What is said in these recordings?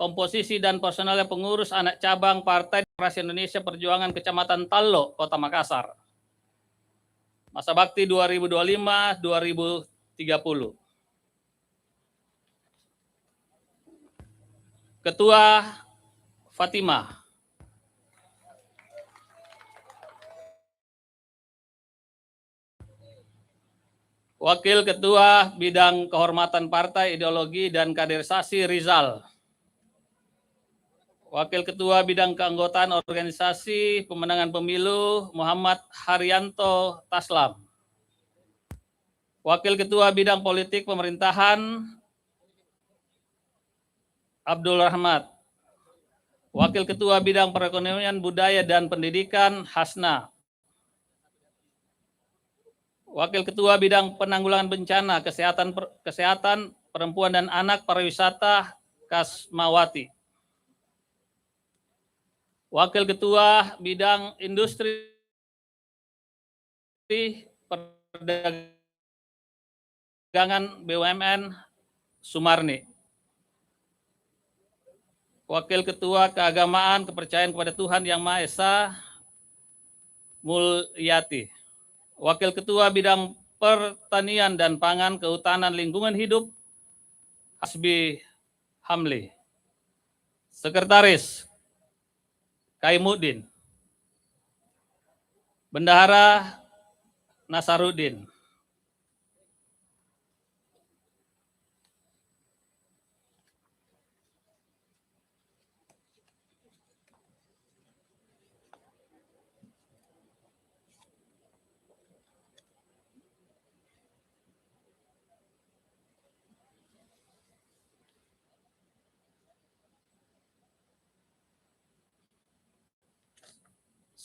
komposisi dan personalnya pengurus anak cabang Partai Demokrasi Indonesia Perjuangan Kecamatan Tallo, Kota Makassar. Masa bakti 2025-2030. Ketua Fatimah. Wakil Ketua Bidang Kehormatan Partai, Ideologi, dan Kaderisasi Rizal. Wakil Ketua Bidang Keanggotaan Organisasi Pemenangan Pemilu Muhammad Haryanto Taslam. Wakil Ketua Bidang Politik Pemerintahan Abdul Rahmat. Wakil Ketua Bidang Perekonomian, Budaya, dan Pendidikan Hasna. Wakil Ketua Bidang Penanggulangan Bencana, Kesehatan, Perempuan dan Anak, Pariwisata, Kasmawati. Wakil Ketua Bidang Industri, Perdagangan, BUMN, Sumarni. Wakil Ketua Keagamaan, Kepercayaan kepada Tuhan Yang Maha Esa, Mulyati. Wakil Ketua Bidang Pertanian dan Pangan, Kehutanan, Lingkungan Hidup, Hasbi Hamli. Sekretaris, Kaimuddin. Bendahara, Nasaruddin.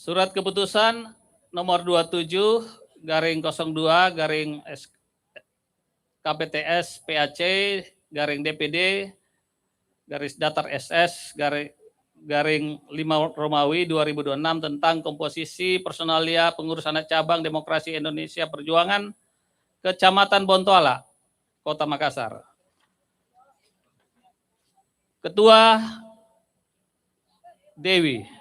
Surat keputusan nomor 27/02 KPTS PAC DPD datar SS garing 5 Romawi 2026 tentang komposisi personalia pengurus anak cabang Demokrasi Indonesia Perjuangan Kecamatan Bontoala, Kota Makassar. Ketua Dewi.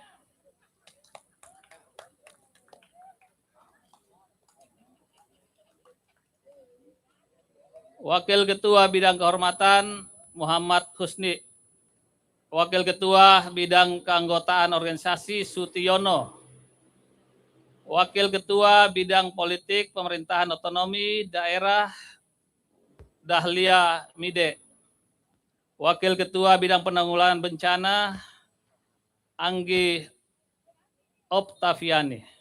Wakil Ketua Bidang Kehormatan Muhammad Husni. Wakil Ketua Bidang Keanggotaan Organisasi Sutiono. Wakil Ketua Bidang Politik Pemerintahan Otonomi Daerah Dahlia Mide. Wakil Ketua Bidang Penanggulangan Bencana Anggi Optaviani.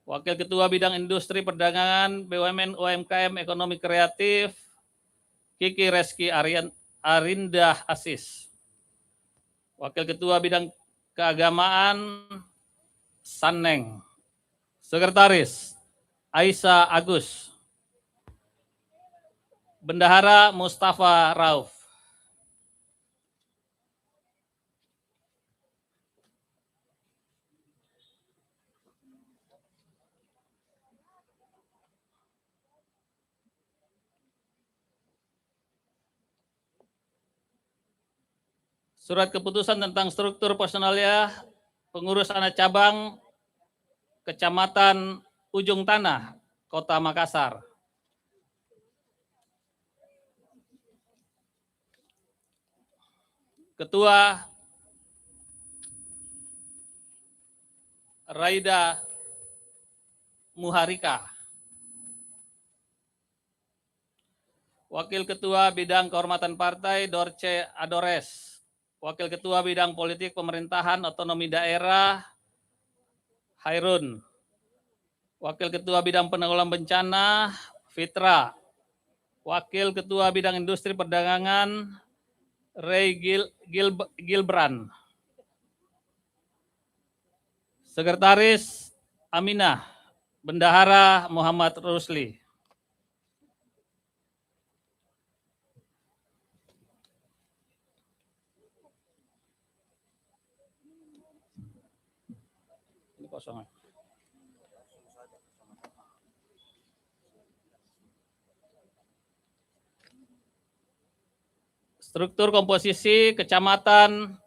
Wakil Ketua Bidang Industri Perdagangan BUMN UMKM Ekonomi Kreatif Kiki Reski Arindah Asis. Wakil Ketua Bidang Keagamaan Saneng. Sekretaris Aisyah Agus. Bendahara Mustafa Rauf. Surat keputusan tentang struktur personalia pengurus anak cabang Kecamatan Ujung Tanah, Kota Makassar. Ketua Raida Muharika. Wakil Ketua Bidang Kehormatan Partai Dorce Adores. Wakil Ketua Bidang Politik Pemerintahan Otonomi Daerah Hairun. Wakil Ketua Bidang Penanggulangan Bencana Fitra. Wakil Ketua Bidang Industri Perdagangan Ray Gilbran. Sekretaris Aminah. Bendahara Muhammad Rusli. Ini kosong. Struktur komposisi Kecamatan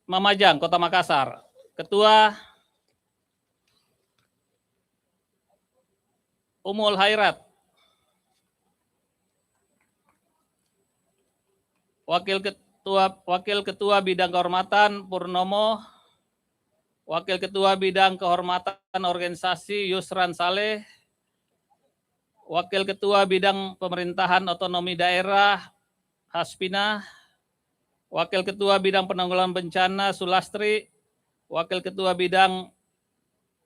Mamajang, Kota Makassar. Ketua Umul Hairat. Wakil Ketua Bidang Kehormatan Purnomo. Wakil Ketua Bidang Kehormatan Organisasi Yusran Saleh. Wakil Ketua Bidang Pemerintahan Otonomi Daerah Haspina. Wakil Ketua Bidang Penanggulangan Bencana Sulastri. Wakil Ketua Bidang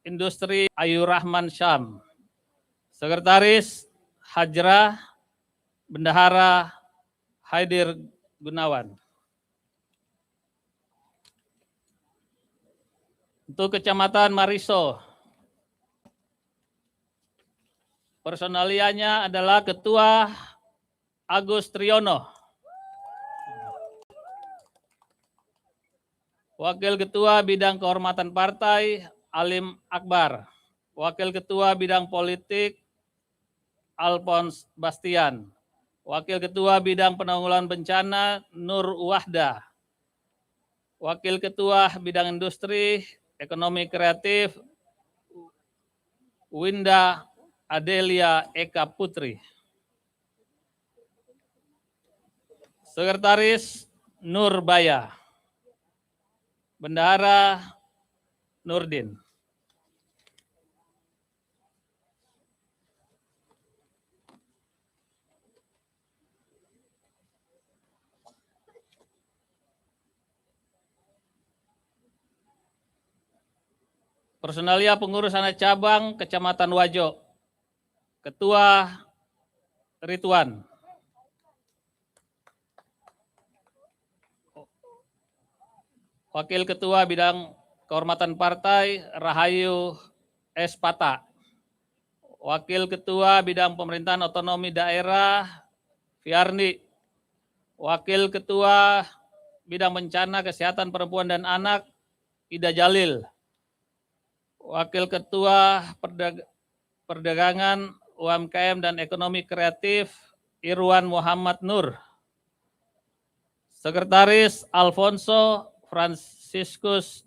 Industri Ayu Rahman Syam. Sekretaris Hajrah Bendahara Haidir Gunawan. Untuk Kecamatan Mariso, personalianya adalah Ketua Agus Triyono. Wakil Ketua Bidang Kehormatan Partai Alim Akbar. Wakil Ketua Bidang Politik Alphonse Bastian. Wakil Ketua Bidang Penanggulangan Bencana Nur Wahda. Wakil Ketua Bidang Industri Ekonomi Kreatif Winda Adelia Eka Putri. Sekretaris Nur Baya. Bendahara Nurdin. Personalia pengurus anak cabang Kecamatan Wajo. Ketua Ridwan. Wakil Ketua Bidang Kehormatan Partai Rahayu S. Pata. Wakil Ketua Bidang Pemerintahan Otonomi Daerah Fiarni. Wakil Ketua Bidang Bencana Kesehatan Perempuan dan Anak Ida Jalil. Wakil Ketua Perdagangan UMKM dan Ekonomi Kreatif Irwan Muhammad Nur. Sekretaris Alfonso Franciscus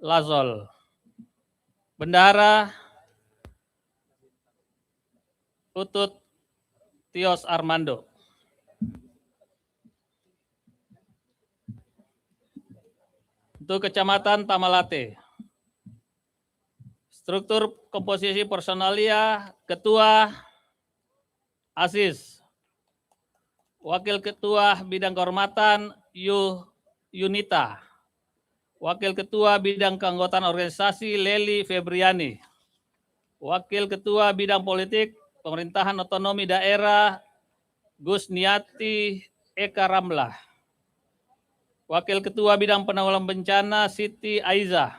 Lazol. Bendahara Utut Tios Armando. Untuk Kecamatan Tamalate, struktur komposisi personalia Ketua Aziz. Wakil Ketua Bidang Kehormatan Yunita. Wakil Ketua Bidang Keanggotaan Organisasi Leli Febriani. Wakil Ketua Bidang Politik Pemerintahan Otonomi Daerah Gusniati Eka Ramlah. Wakil Ketua Bidang Penanggulangan Bencana Siti Aiza.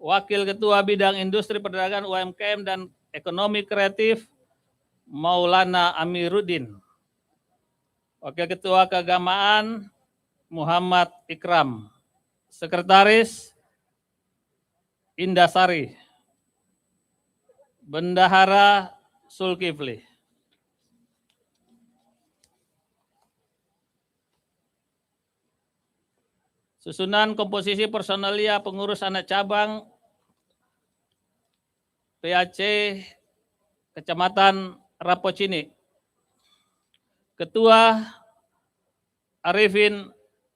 Wakil Ketua Bidang Industri Perdagangan UMKM dan Ekonomi Kreatif Maulana Amiruddin. Wakil Ketua Keagamaan Muhammad Ikram. Sekretaris Indasari. Bendahara Sulkifli. Susunan komposisi personalia pengurus anak cabang PAC Kecamatan Rapocini. Ketua Arifin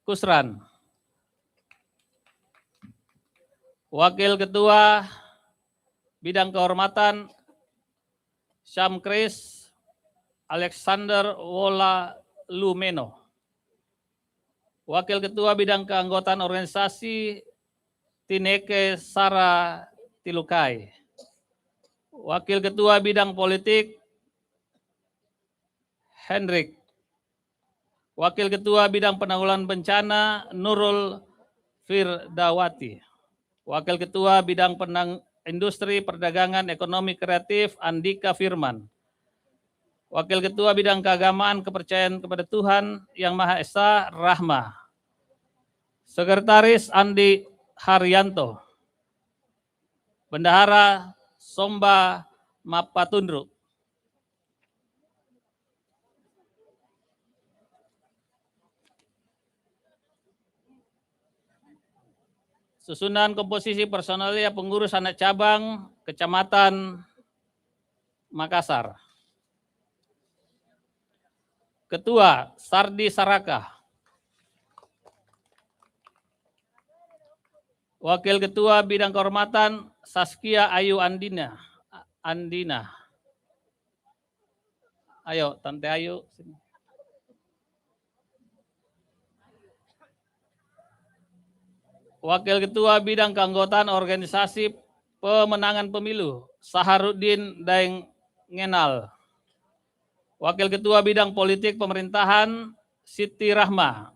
Kusran. Wakil Ketua Bidang Kehormatan Syamkris Alexander Wola Lumeno. Wakil Ketua Bidang Keanggotaan Organisasi Tineke Sara Tilukai. Wakil Ketua Bidang Politik Hendrik. Wakil Ketua Bidang Penanggulangan Bencana Nurul Firdawati. Wakil Ketua Bidang Industri Perdagangan Ekonomi Kreatif Andika Firman. Wakil Ketua Bidang Keagamaan Kepercayaan kepada Tuhan Yang Maha Esa Rahma. Sekretaris Andi Haryanto. Bendahara Somba Mapatundru. Susunan komposisi personalia pengurus anak cabang Kecamatan Makassar. Ketua Sardi Saraka. Wakil Ketua Bidang Kehormatan Saskia Ayu Andina. Ayo, Tante Ayu. Wakil Ketua Bidang Keanggotaan Organisasi Pemenangan Pemilu Saharuddin Daeng Ngenal. Wakil Ketua Bidang Politik Pemerintahan Siti Rahma.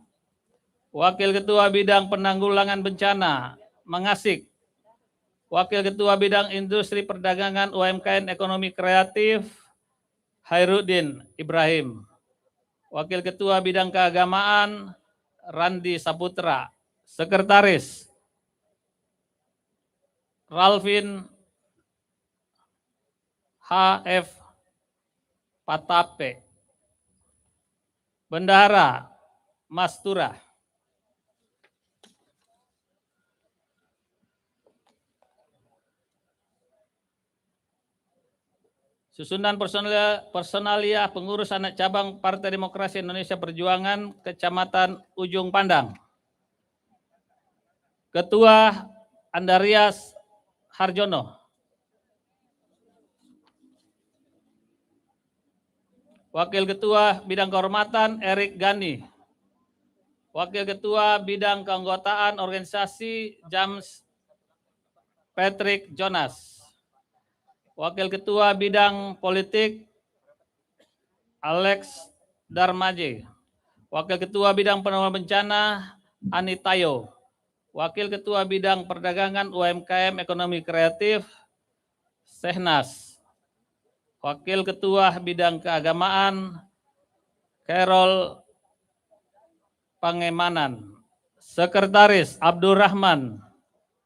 Wakil Ketua Bidang Penanggulangan Bencana Mangasik. Wakil Ketua Bidang Industri Perdagangan UMKM Ekonomi Kreatif Khairuddin Ibrahim. Wakil Ketua Bidang Keagamaan Randi Saputra. Sekretaris Ralvin H.F. Patape. Bendahara Mastura. Susunan personalia pengurus anak cabang Partai Demokrasi Indonesia Perjuangan Kecamatan Ujung Pandang. Ketua Andarias Harjono. Wakil Ketua Bidang Kehormatan Erik Gani. Wakil Ketua Bidang Keanggotaan Organisasi James Patrick Jonas. Wakil Ketua Bidang Politik Alex Darmaje. Wakil Ketua Bidang Penanggulangan Bencana Ani Tayo. Wakil Ketua Bidang Perdagangan UMKM Ekonomi Kreatif Sehnas. Wakil Ketua Bidang Keagamaan Carol Pangemanan. Sekretaris Abdurrahman.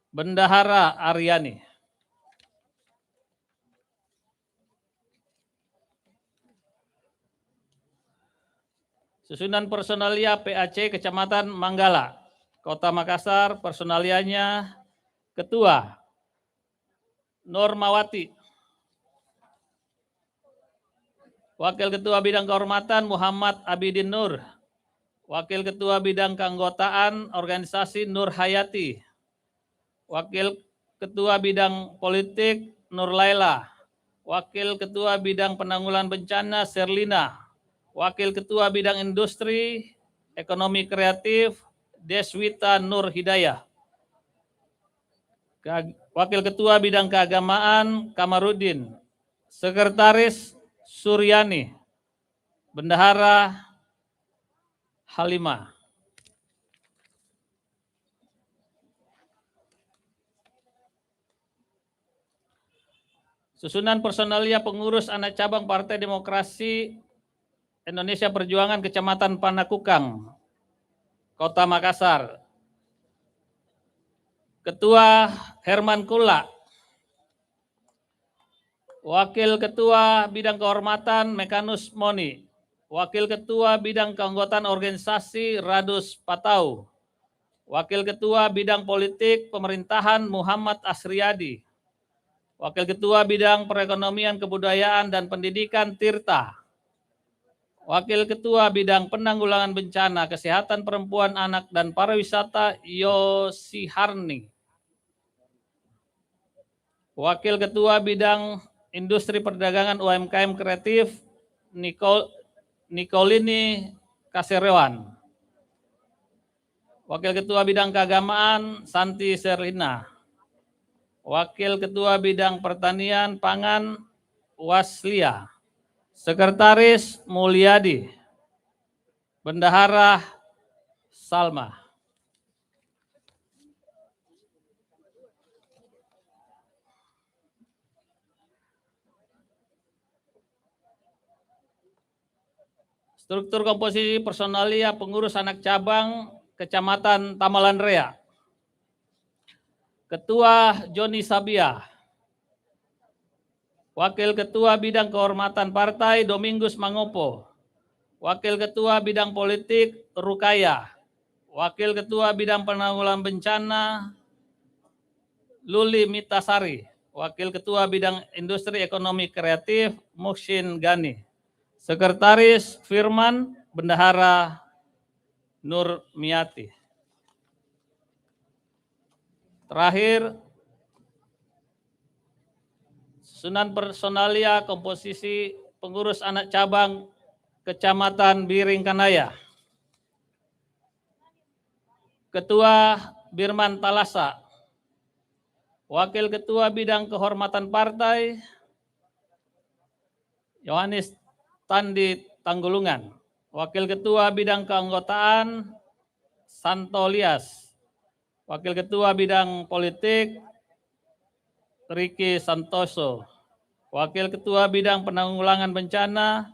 Bendahara Aryani. Susunan personalia PAC Kecamatan Manggala, Kota Makassar. Personalianya Ketua Normawati. Wakil Ketua Bidang Kehormatan Muhammad Abidin Nur. Wakil Ketua Bidang Keanggotaan Organisasi Nur Hayati. Wakil Ketua Bidang Politik Nur Laila. Wakil Ketua Bidang Penanggulangan Bencana Serlina. Wakil Ketua Bidang Industri Ekonomi Kreatif Deswita Nur Hidayah. Wakil Ketua Bidang Keagamaan Kamarudin. Sekretaris Suryani. Bendahara Halimah. Susunan personalia pengurus anak cabang Partai Demokrasi Indonesia Perjuangan Kecamatan Panakukang, Kota Makassar. Ketua Herman Kula. Wakil Ketua Bidang Kehormatan Mekanus Moni. Wakil Ketua Bidang Keanggotaan Organisasi Radus Patau. Wakil Ketua Bidang Politik Pemerintahan Muhammad Asriyadi. Wakil Ketua Bidang Perekonomian, Kebudayaan, dan Pendidikan Tirta. Wakil Ketua Bidang Penanggulangan Bencana, Kesehatan Perempuan, Anak, dan Pariwisata Yosiharni. Wakil Ketua Bidang Industri Perdagangan UMKM Kreatif Nikolini Kaserewan. Wakil Ketua Bidang Keagamaan Santi Serlina. Wakil Ketua Bidang Pertanian Pangan Waslia. Sekretaris Mulyadi. Bendahara Salma. Struktur komposisi personalia pengurus anak cabang Kecamatan Tamalan Rea. Ketua Joni Sabia. Wakil Ketua Bidang Kehormatan Partai Domingus Mangopo. Wakil Ketua Bidang Politik Rukaya. Wakil Ketua Bidang Penanggulangan Bencana Luli Mitasari. Wakil Ketua Bidang Industri Ekonomi Kreatif Muhsin Gani. Sekretaris Firman Bendahara Nur Miati. Terakhir, sunan personalia komposisi pengurus anak cabang Kecamatan Biringkanaya. Ketua Birman Talasa. Wakil Ketua Bidang Kehormatan Partai Yohanes Tandi Tanggulungan. Wakil Ketua Bidang Keanggotaan Santo Lias. Wakil Ketua Bidang Politik Riki Santoso. Wakil Ketua Bidang Penanggulangan Bencana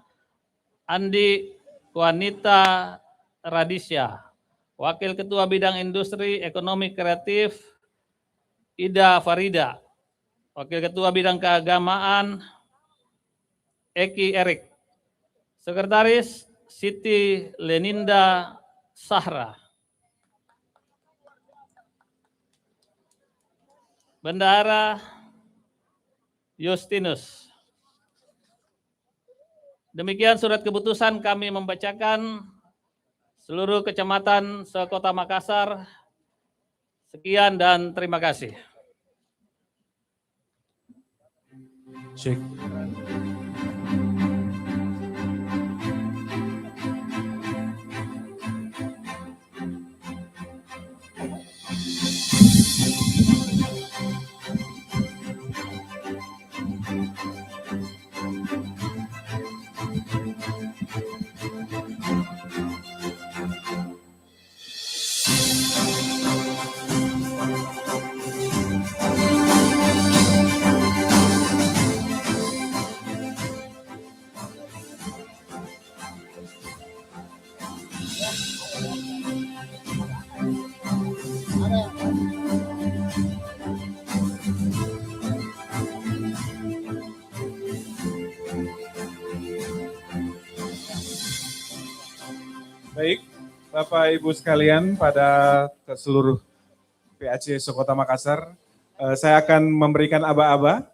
Andi Wanita Radisya. Wakil Ketua Bidang Industri Ekonomi Kreatif Ida Farida. Wakil Ketua Bidang Keagamaan Eki Erik. Sekretaris Siti Leninda Sahra. Bendahara Justinus. Demikian surat keputusan kami membacakan seluruh kecamatan se-Kota Makassar. Sekian dan terima kasih. Cek. Baik, Bapak Ibu sekalian, pada seluruh PAC se-Kota Makassar, saya akan memberikan aba-aba,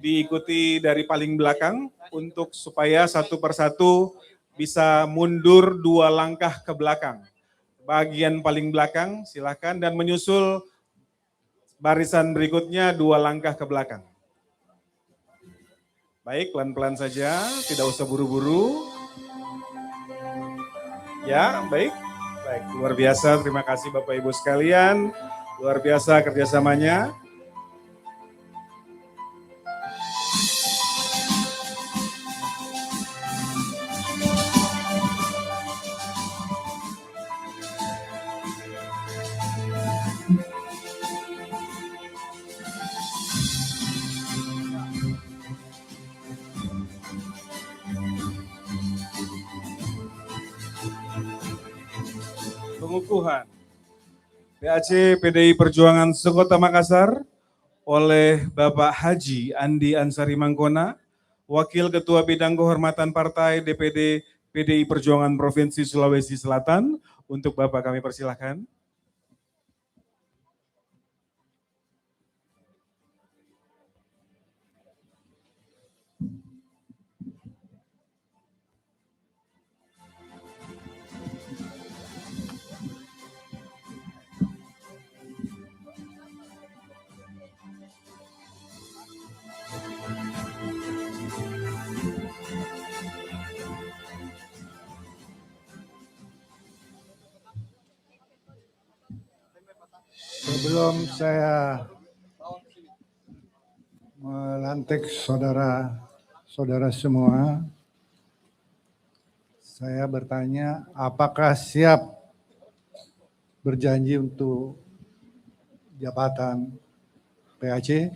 diikuti dari paling belakang untuk supaya satu persatu bisa mundur 2 langkah ke belakang. Bagian paling belakang silakan dan menyusul barisan berikutnya 2 langkah ke belakang. Baik, pelan-pelan saja, tidak usah buru-buru. Ya, baik. Baik, luar biasa. Terima kasih Bapak Ibu sekalian. Luar biasa kerjasamanya. Pengukuhan PAC PDI Perjuangan se-Kota Makassar oleh Bapak Haji Andi Ansari Mangkona, Wakil Ketua Bidang Kehormatan Partai DPD PDI Perjuangan Provinsi Sulawesi Selatan. Untuk Bapak kami persilahkan. Sebelum saya melantik saudara-saudara semua, saya bertanya, apakah siap berjanji untuk jabatan PAC?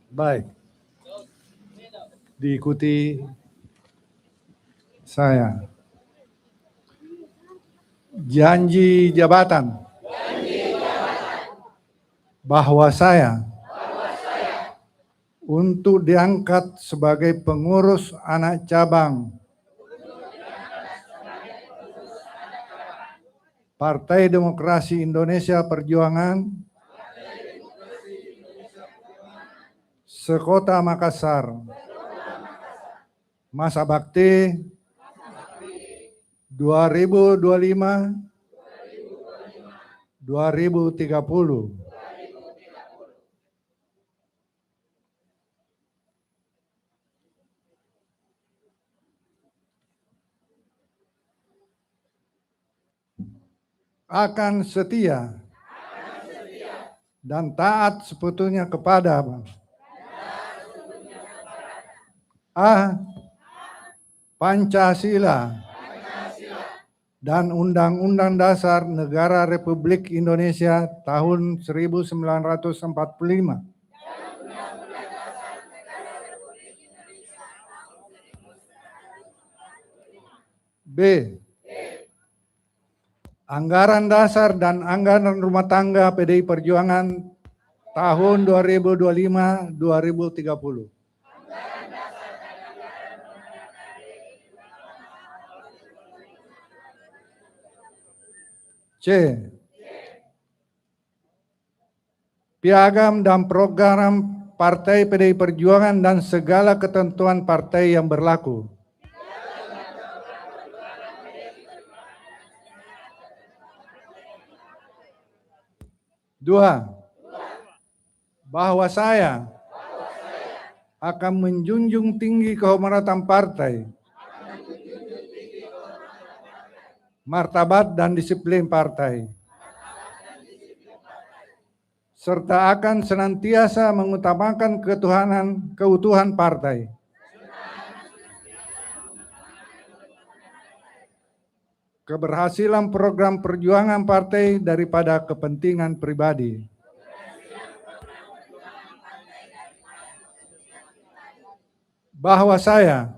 Baik. Diikuti saya. Janji jabatan. Bahwa saya untuk diangkat sebagai pengurus anak cabang Partai Demokrasi Indonesia Perjuangan Sekota Makassar. Masa bakti 2025-2030. Akan setia dan taat sepenuhnya kepada A. Pancasila dan Undang-Undang Dasar Negara Republik Indonesia tahun 1945. B. Anggaran dasar dan anggaran rumah tangga PDI Perjuangan tahun 2025-2030. C. Piagam dan program Partai PDI Perjuangan dan segala ketentuan partai yang berlaku. Dua, bahwa saya akan menjunjung tinggi kehormatan partai, martabat dan disiplin partai, serta akan senantiasa mengutamakan keutuhan partai. Keberhasilan program perjuangan partai daripada kepentingan pribadi. Bahwa saya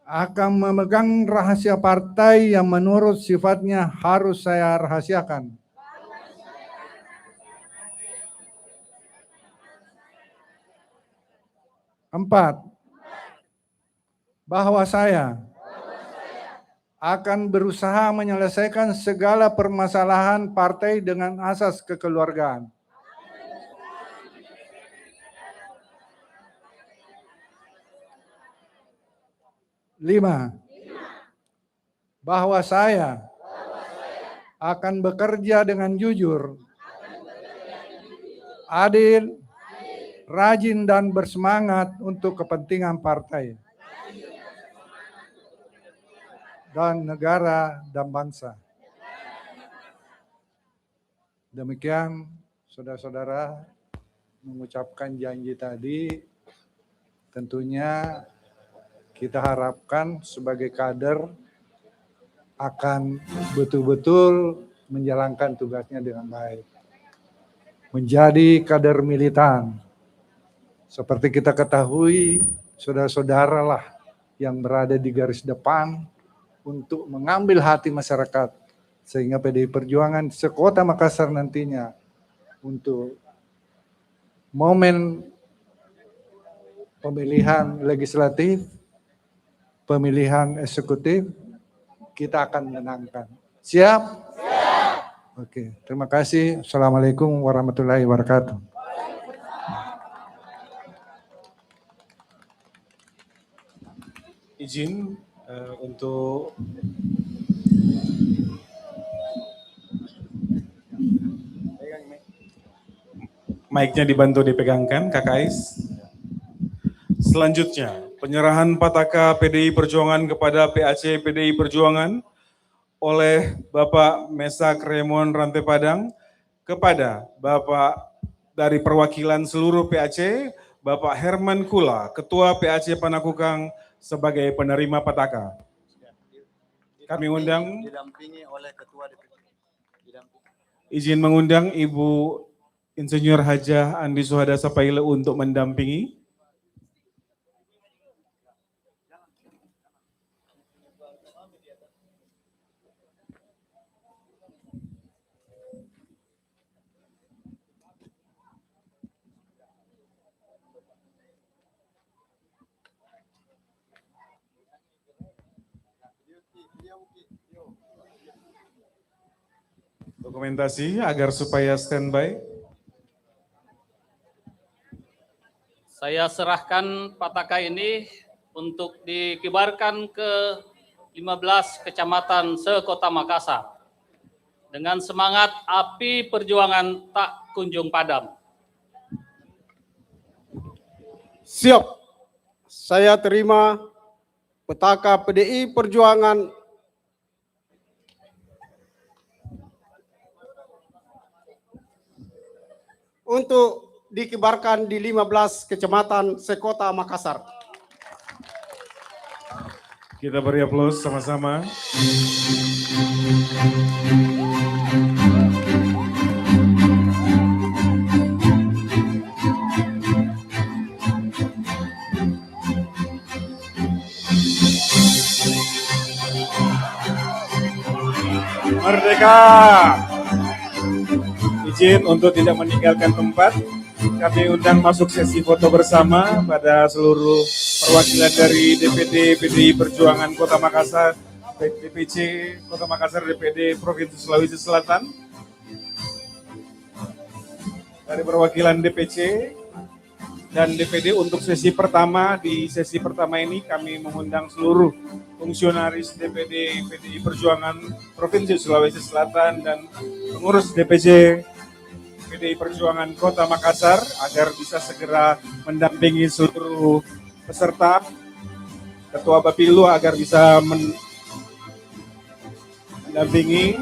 akan memegang rahasia partai yang menurut sifatnya harus saya rahasiakan. Empat, bahwa saya akan berusaha menyelesaikan segala permasalahan partai dengan asas kekeluargaan. Lima, bahwa saya akan bekerja dengan jujur, adil, rajin dan bersemangat untuk kepentingan partai dan negara dan bangsa. Demikian saudara-saudara mengucapkan janji tadi, tentunya kita harapkan sebagai kader akan betul-betul menjalankan tugasnya dengan baik. Menjadi kader militan. Seperti kita ketahui, saudara-saudara lah yang berada di garis depan untuk mengambil hati masyarakat, sehingga PDI Perjuangan sekota Makassar nantinya untuk momen pemilihan legislatif, pemilihan eksekutif, kita akan menangkan. Siap? Siap. Oke, terima kasih. Assalamualaikum warahmatullahi wabarakatuh. Izin untuk mic-nya dibantu dipegangkan, Kakak Ais. Selanjutnya, penyerahan Pataka PDI Perjuangan kepada PAC PDI Perjuangan oleh Bapak Mesak Raymond Rantai Padang kepada Bapak dari perwakilan seluruh PAC, Bapak Herman Kula, Ketua PAC Panakukang sebagai penerima Pataka. Kami undang, didampingi oleh Ketua DPP. Izin mengundang Ibu Insinyur Hajah Andi Suhada Sapaile untuk mendampingi. Dokumentasi agar supaya standby. Saya serahkan pataka ini untuk dikibarkan ke 15 kecamatan se-Kota Makassar. Dengan semangat api perjuangan tak kunjung padam. Siap. Saya terima petaka PDI Perjuangan untuk dikibarkan di 15 kecamatan se-Kota Makassar. Kita beri aplaus sama-sama. Merdeka! Izin untuk tidak meninggalkan tempat. Kami undang masuk sesi foto bersama pada seluruh perwakilan dari DPD PDI Perjuangan Kota Makassar, DPC Kota Makassar, DPD Provinsi Sulawesi Selatan. Dari perwakilan DPC dan DPD untuk sesi pertama. Di sesi pertama ini kami mengundang seluruh fungsionaris DPD PDI Perjuangan Provinsi Sulawesi Selatan dan pengurus DPC PDI Perjuangan Kota Makassar agar bisa segera mendampingi seluruh peserta, Ketua Bapilu agar bisa mendampingi.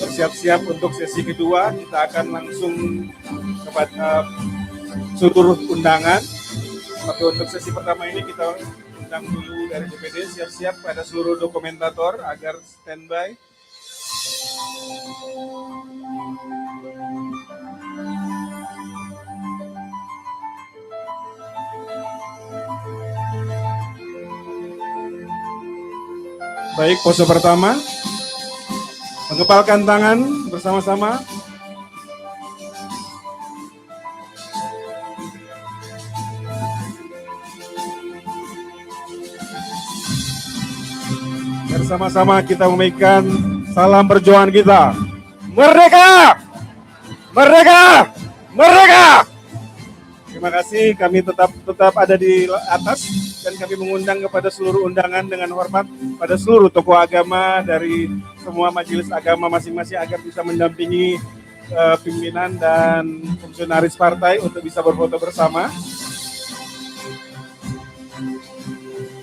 Bersiap-siap untuk sesi kedua, kita akan langsung kepada seluruh undangan. Tapi untuk sesi pertama ini kita undang dulu dari DPD, siap-siap pada seluruh dokumentator agar standby. Baik, pose pertama. Mengepalkan tangan bersama-sama. Bersama-sama kita memberikan salam perjuangan kita. Merdeka! Merdeka! Merdeka! Terima kasih, kami tetap ada di atas dan kami mengundang kepada seluruh undangan dengan hormat pada seluruh tokoh agama dari semua majelis agama masing-masing agar bisa mendampingi pimpinan dan fungsionaris partai untuk bisa berfoto bersama.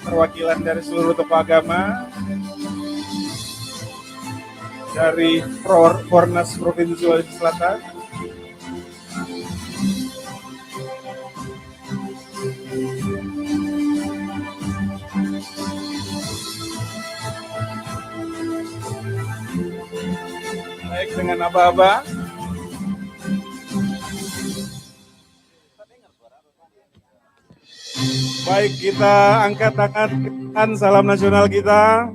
Perwakilan dari seluruh tokoh agama dari Fornas Provinsi Sulawesi Selatan. Baik, dengan aba-aba. Baik, kita angkat tangan salam nasional kita.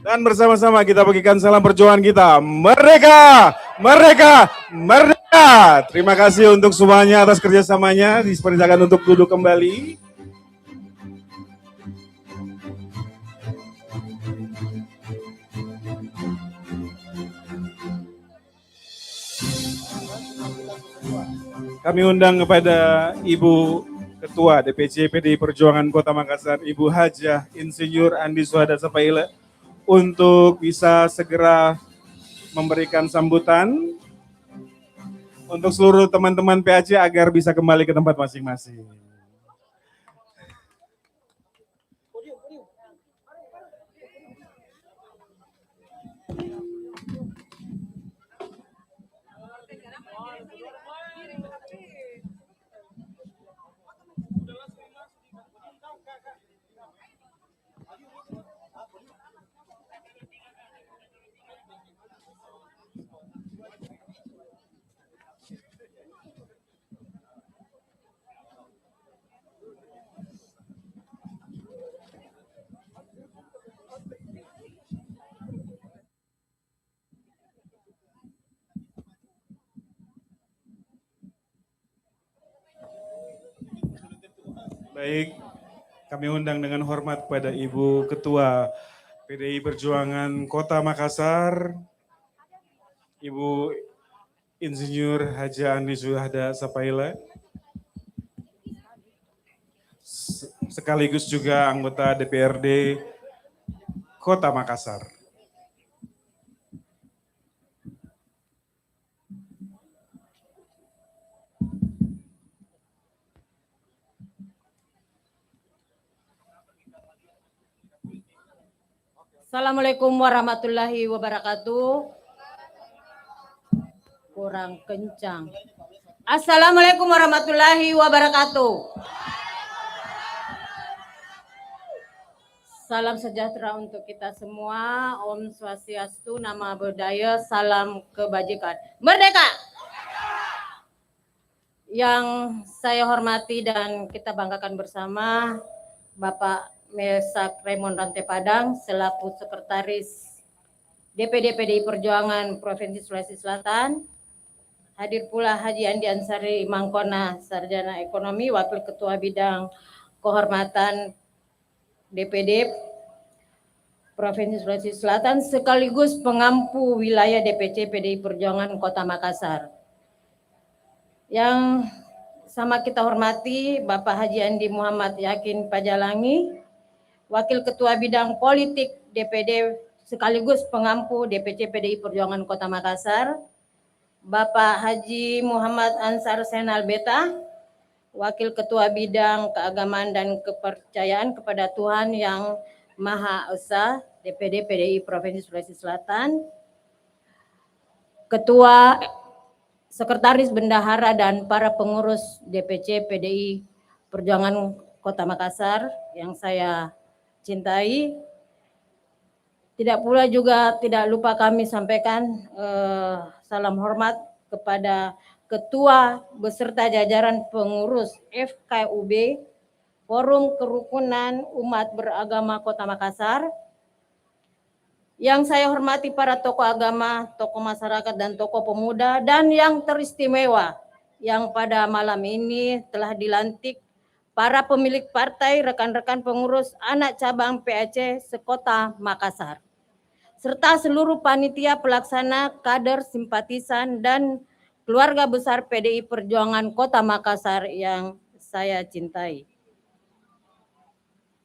Dan bersama-sama kita bagikan salam perjuangan kita. Merdeka! Merdeka! Merdeka! Terima kasih untuk semuanya atas kerjasamanya. Dipersilakan untuk duduk kembali. Kami undang kepada Ibu Ketua DPC PDI Perjuangan Kota Makassar, Ibu Hajah Insinyur Andi Suhada Sapaila, untuk bisa segera memberikan sambutan untuk seluruh teman-teman PAC agar bisa kembali ke tempat masing-masing. Baik, kami undang dengan hormat pada Ibu Ketua PDI Perjuangan Kota Makassar, Ibu Insinyur Haja Andi Suhada Sapaila, sekaligus juga anggota DPRD Kota Makassar. Assalamualaikum warahmatullahi wabarakatuh. Kurang kencang. Assalamualaikum warahmatullahi wabarakatuh. Salam sejahtera untuk kita semua. Om Swastiastu, Nama Budaya, salam kebajikan. Merdeka! Yang saya hormati dan kita banggakan bersama, Bapak Mesak Raymond Rantai Padang selaku Sekretaris DPD PDI Perjuangan Provinsi Sulawesi Selatan. Hadir pula Haji Andi Ansari Mangkona, Sarjana Ekonomi, Wakil Ketua Bidang Kehormatan DPD Provinsi Sulawesi Selatan sekaligus pengampu wilayah DPC PDI Perjuangan Kota Makassar. Yang sama kita hormati Bapak Haji Andi Muhammad Yakin Pajalangi, Wakil Ketua Bidang Politik DPD sekaligus pengampu DPC PDI Perjuangan Kota Makassar, Bapak Haji Muhammad Ansar Senal Beta, Wakil Ketua Bidang Keagamaan dan Kepercayaan kepada Tuhan Yang Maha Esa DPD PDI Provinsi Sulawesi Selatan, Ketua Sekretaris Bendahara dan para pengurus DPC PDI Perjuangan Kota Makassar yang saya cintai. Tidak pula juga tidak lupa kami sampaikan salam hormat kepada Ketua beserta jajaran pengurus FKUB Forum Kerukunan Umat Beragama Kota Makassar. Yang saya hormati para tokoh agama, tokoh masyarakat dan tokoh pemuda, dan yang teristimewa yang pada malam ini telah dilantik para pemilik partai, rekan-rekan pengurus anak cabang PAC sekota Makassar, serta seluruh panitia pelaksana, kader, simpatisan, dan keluarga besar PDI Perjuangan Kota Makassar yang saya cintai.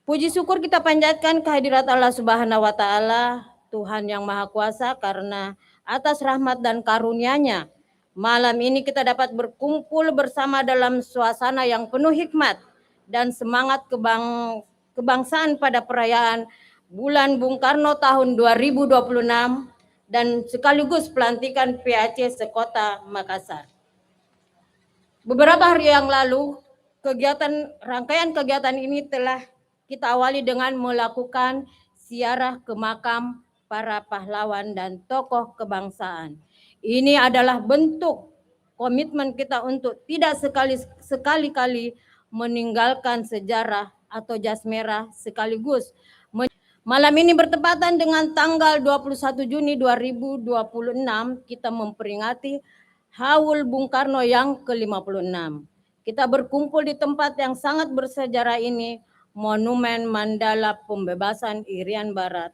Puji syukur kita panjatkan kehadirat Allah Subhanahu wa Ta'ala, Tuhan yang Maha Kuasa, karena atas rahmat dan karunia-Nya malam ini kita dapat berkumpul bersama dalam suasana yang penuh hikmat dan semangat kebangsaan pada perayaan Bulan Bung Karno tahun 2026 dan sekaligus pelantikan PAC sekota Makassar. Beberapa hari yang lalu, rangkaian kegiatan ini telah kita awali dengan melakukan ziarah ke makam para pahlawan dan tokoh kebangsaan. Ini adalah bentuk komitmen kita untuk tidak sekali-kali meninggalkan sejarah atau jas merah sekaligus. Malam ini bertepatan dengan tanggal 21 Juni 2026 kita memperingati Haul Bung Karno yang ke-56. Kita berkumpul di tempat yang sangat bersejarah ini, Monumen Mandala Pembebasan Irian Barat,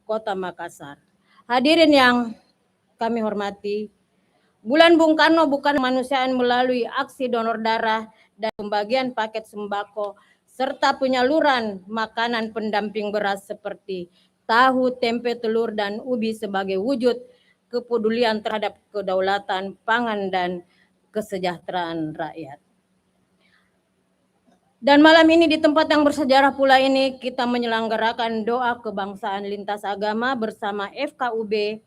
Kota Makassar. Hadirin yang kami hormati, Bulan Bung Karno bukan kemanusiaan melalui aksi donor darah dan pembagian paket sembako serta penyaluran makanan pendamping beras seperti tahu, tempe, telur, dan ubi sebagai wujud kepedulian terhadap kedaulatan pangan dan kesejahteraan rakyat. Dan malam ini di tempat yang bersejarah pula ini kita menyelenggarakan doa kebangsaan lintas agama bersama FKUB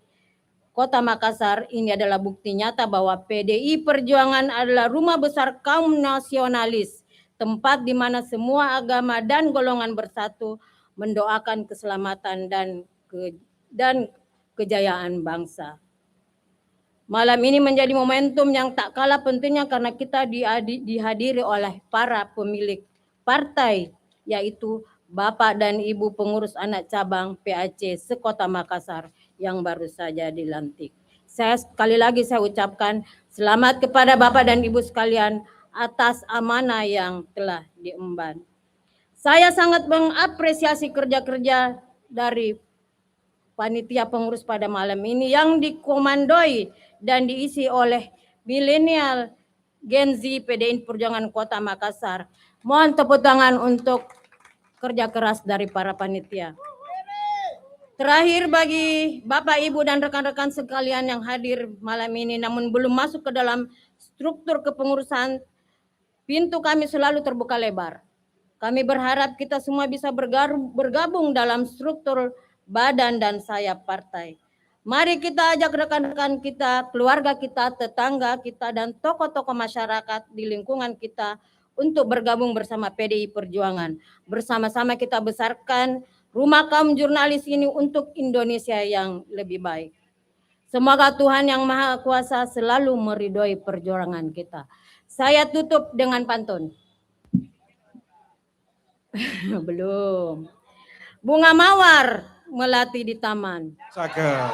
Kota Makassar. Ini adalah bukti nyata bahwa PDI Perjuangan adalah rumah besar kaum nasionalis, tempat di mana semua agama dan golongan bersatu mendoakan keselamatan dan kejayaan bangsa. Malam ini menjadi momentum yang tak kalah pentingnya karena kita dihadiri oleh para pemilik partai, yaitu Bapak dan Ibu pengurus anak cabang PAC sekota Makassar yang baru saja dilantik. Sekali lagi saya ucapkan selamat kepada Bapak dan Ibu sekalian atas amanah yang telah diemban. Saya sangat mengapresiasi kerja-kerja dari panitia pengurus pada malam ini yang dikomandoi dan diisi oleh milenial Gen Z PDI Perjuangan Kota Makassar. Mohon tepuk tangan untuk kerja keras dari para panitia. Terakhir bagi Bapak, Ibu, dan rekan-rekan sekalian yang hadir malam ini namun belum masuk ke dalam struktur kepengurusan, pintu kami selalu terbuka lebar. Kami berharap kita semua bisa bergabung dalam struktur badan dan sayap partai. Mari kita ajak rekan-rekan kita, keluarga kita, tetangga kita, dan tokoh-tokoh masyarakat di lingkungan kita untuk bergabung bersama PDI Perjuangan. Bersama-sama kita besarkan rumah kaum jurnalis ini untuk Indonesia yang lebih baik. Semoga Tuhan Yang Maha Kuasa selalu meridhoi perjuangan kita. Saya tutup dengan pantun. Belum. Bunga mawar melati di taman. Cakep.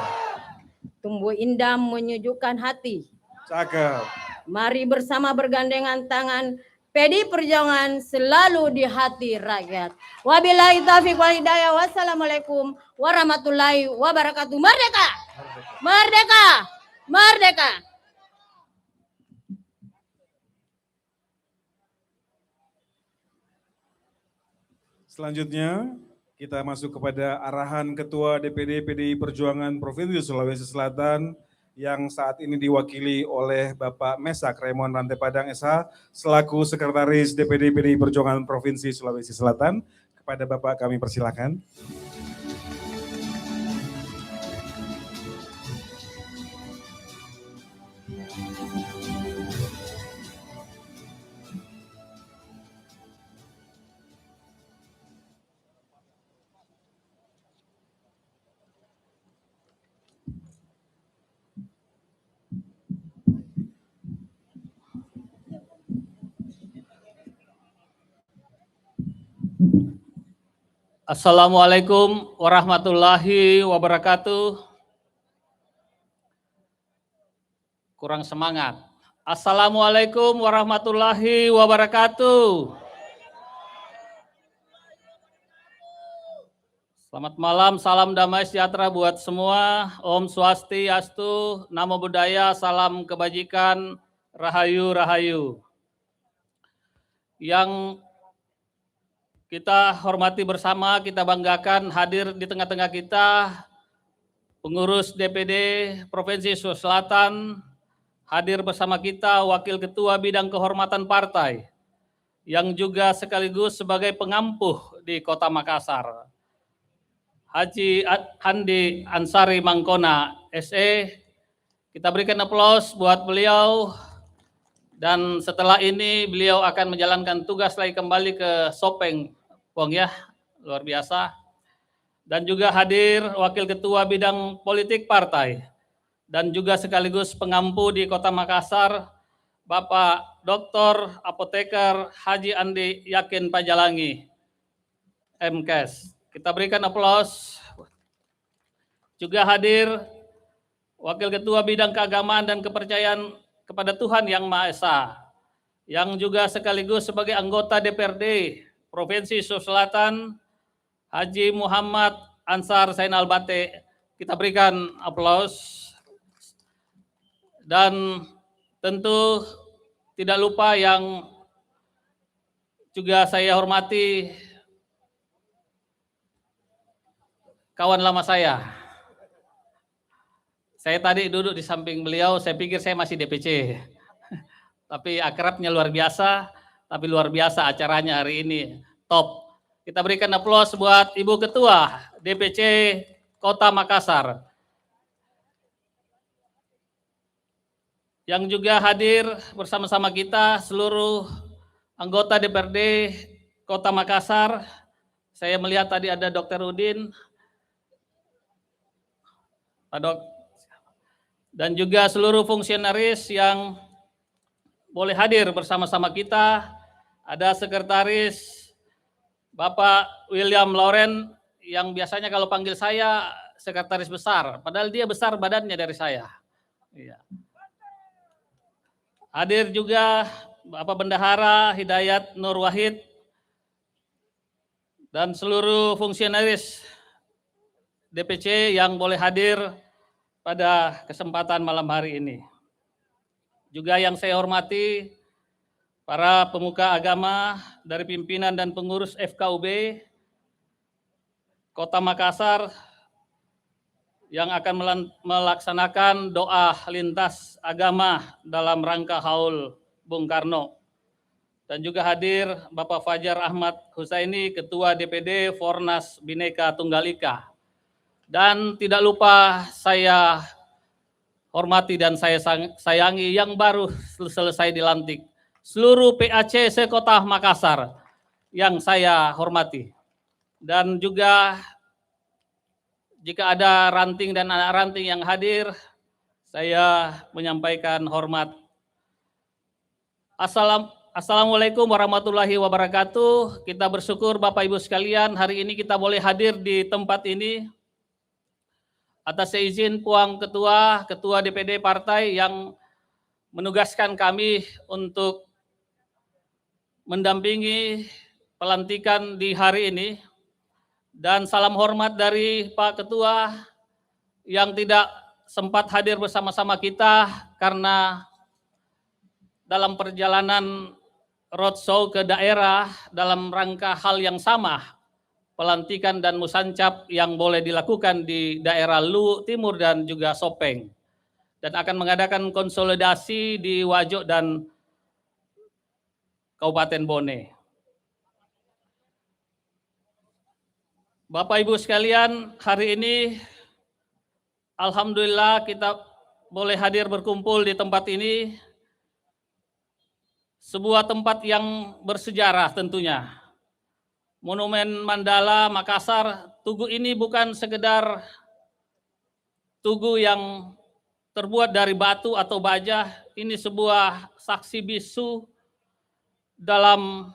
Tumbuh indah menyejukkan hati. Cakep. Mari bersama bergandengan tangan, PDI Perjuangan selalu di hati rakyat. Wabillahi taufiq wal hidayah. Wassalamualaikum warahmatullahi wabarakatuh. Merdeka! Merdeka! Merdeka! Selanjutnya kita masuk kepada arahan Ketua DPD PDI Perjuangan Provinsi Sulawesi Selatan yang saat ini diwakili oleh Bapak Mesak Raymond Rantai Padang SH selaku Sekretaris DPD PDI Perjuangan Provinsi Sulawesi Selatan. Kepada Bapak kami persilakan. Assalamualaikum warahmatullahi wabarakatuh. Kurang semangat. Assalamualaikum warahmatullahi wabarakatuh. Selamat malam, salam damai sejahtera buat semua. Om Swastiastu, Namo Buddhaya, salam kebajikan, rahayu rahayu. Yang kita hormati bersama, kita banggakan hadir di tengah-tengah kita pengurus DPD Provinsi Sulawesi Selatan, hadir bersama kita Wakil Ketua Bidang Kehormatan Partai, yang juga sekaligus sebagai pengampuh di Kota Makassar, Haji Andi Ansari Mangkona SE. Kita berikan aplaus buat beliau. Dan setelah ini beliau akan menjalankan tugas lagi kembali ke Sopeng, Pong ya, luar biasa. Dan juga hadir Wakil Ketua Bidang Politik Partai dan juga sekaligus pengampu di Kota Makassar, Bapak Dr. Apoteker Haji Andi Yakin Pajalangi, MKes. Kita berikan aplaus. Juga hadir Wakil Ketua Bidang Keagamaan dan Kepercayaan kepada Tuhan Yang Maha Esa, yang juga sekaligus sebagai anggota DPRD Provinsi Sulawesi Selatan, Haji Muhammad Ansar Zainal Bate. Kita berikan aplaus. Dan tentu tidak lupa yang juga saya hormati kawan lama saya. Saya tadi duduk di samping beliau, saya pikir saya masih DPC. Tapi akrabnya luar biasa, tapi luar biasa acaranya hari ini, top. Kita berikan aplaus buat Ibu Ketua DPC Kota Makassar. Yang juga hadir bersama-sama kita seluruh anggota DPRD Kota Makassar. Saya melihat tadi ada Dr. Udin, Pak Dok, dan juga seluruh fungsionaris yang boleh hadir bersama-sama kita. Ada sekretaris Bapak William Lauren yang biasanya kalau panggil saya sekretaris besar, padahal dia besar badannya dari saya. Iya. Hadir juga Bapak Bendahara Hidayat Nur Wahid dan seluruh fungsionaris DPC yang boleh hadir pada kesempatan malam hari ini. Juga yang saya hormati para pemuka agama dari pimpinan dan pengurus FKUB Kota Makassar yang akan melaksanakan doa lintas agama dalam rangka Haul Bung Karno. Dan juga hadir Bapak Fajar Ahmad Husaini, Ketua DPD Fornas Bhinneka Tunggal Ika. Dan tidak lupa saya hormati dan saya sayangi yang baru selesai dilantik, seluruh PAC sekota Makassar yang saya hormati. Dan juga jika ada ranting dan anak ranting yang hadir, saya menyampaikan hormat. Assalamualaikum warahmatullahi wabarakatuh. Kita bersyukur Bapak Ibu sekalian, hari ini kita boleh hadir di tempat ini atas izin Puang Ketua DPD Partai yang menugaskan kami untuk mendampingi pelantikan di hari ini. Dan salam hormat dari Pak Ketua yang tidak sempat hadir bersama-sama kita karena dalam perjalanan roadshow ke daerah dalam rangka hal yang sama, pelantikan dan musancap yang boleh dilakukan di daerah Luwu Timur dan juga Sopeng, dan akan mengadakan konsolidasi di Wajo dan Kabupaten Bone. Bapak Ibu sekalian, hari ini alhamdulillah kita boleh hadir berkumpul di tempat ini. Sebuah tempat yang bersejarah tentunya. Monumen Mandala Makassar, tugu ini bukan sekedar tugu yang terbuat dari batu atau baja, ini sebuah saksi bisu dalam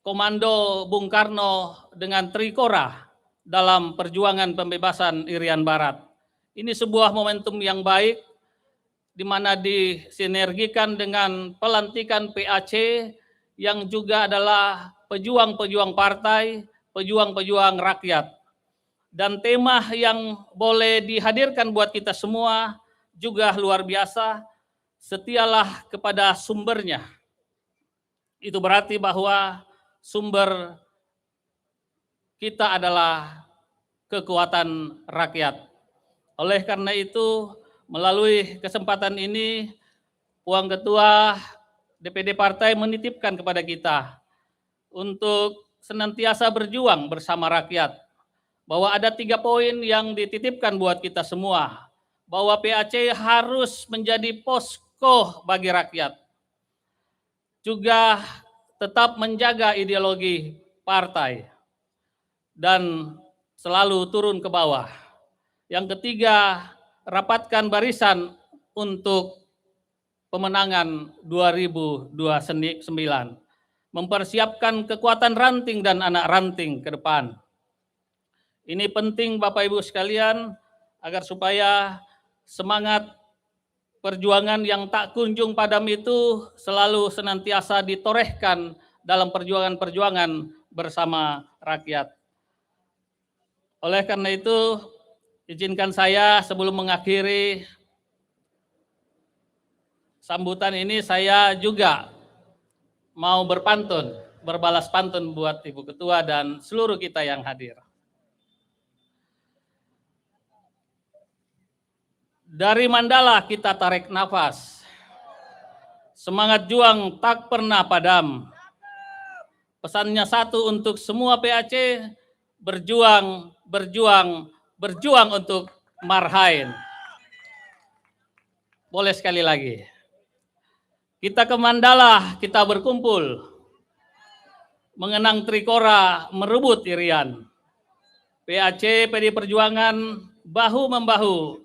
komando Bung Karno dengan Trikora dalam perjuangan pembebasan Irian Barat. Ini sebuah momentum yang baik di mana disinergikan dengan pelantikan PAC yang juga adalah pejuang-pejuang partai, pejuang-pejuang rakyat. Dan tema yang boleh dihadirkan buat kita semua juga luar biasa, setialah kepada sumbernya. Itu berarti bahwa sumber kita adalah kekuatan rakyat. Oleh karena itu, melalui kesempatan ini, Puang Ketua DPD Partai menitipkan kepada kita untuk senantiasa berjuang bersama rakyat. Bahwa ada 3 poin yang dititipkan buat kita semua. Bahwa PAC harus menjadi posko bagi rakyat. Juga tetap menjaga ideologi partai. Dan selalu turun ke bawah. Yang ketiga, rapatkan barisan untuk pemenangan 2029. Mempersiapkan kekuatan ranting dan anak ranting ke depan. Ini penting Bapak Ibu sekalian agar supaya semangat perjuangan yang tak kunjung padam itu selalu senantiasa ditorehkan dalam perjuangan-perjuangan bersama rakyat. Oleh karena itu, izinkan saya sebelum mengakhiri sambutan ini, saya juga mau berbalas pantun buat Ibu Ketua dan seluruh kita yang hadir. Dari Mandala kita tarik nafas, semangat juang tak pernah padam. Pesannya satu untuk semua PAC, berjuang, berjuang, berjuang untuk Marhain. Boleh sekali lagi. Kita ke Mandala, kita berkumpul. Mengenang Trikora, merebut Irian. PAC, PD Perjuangan, bahu-membahu.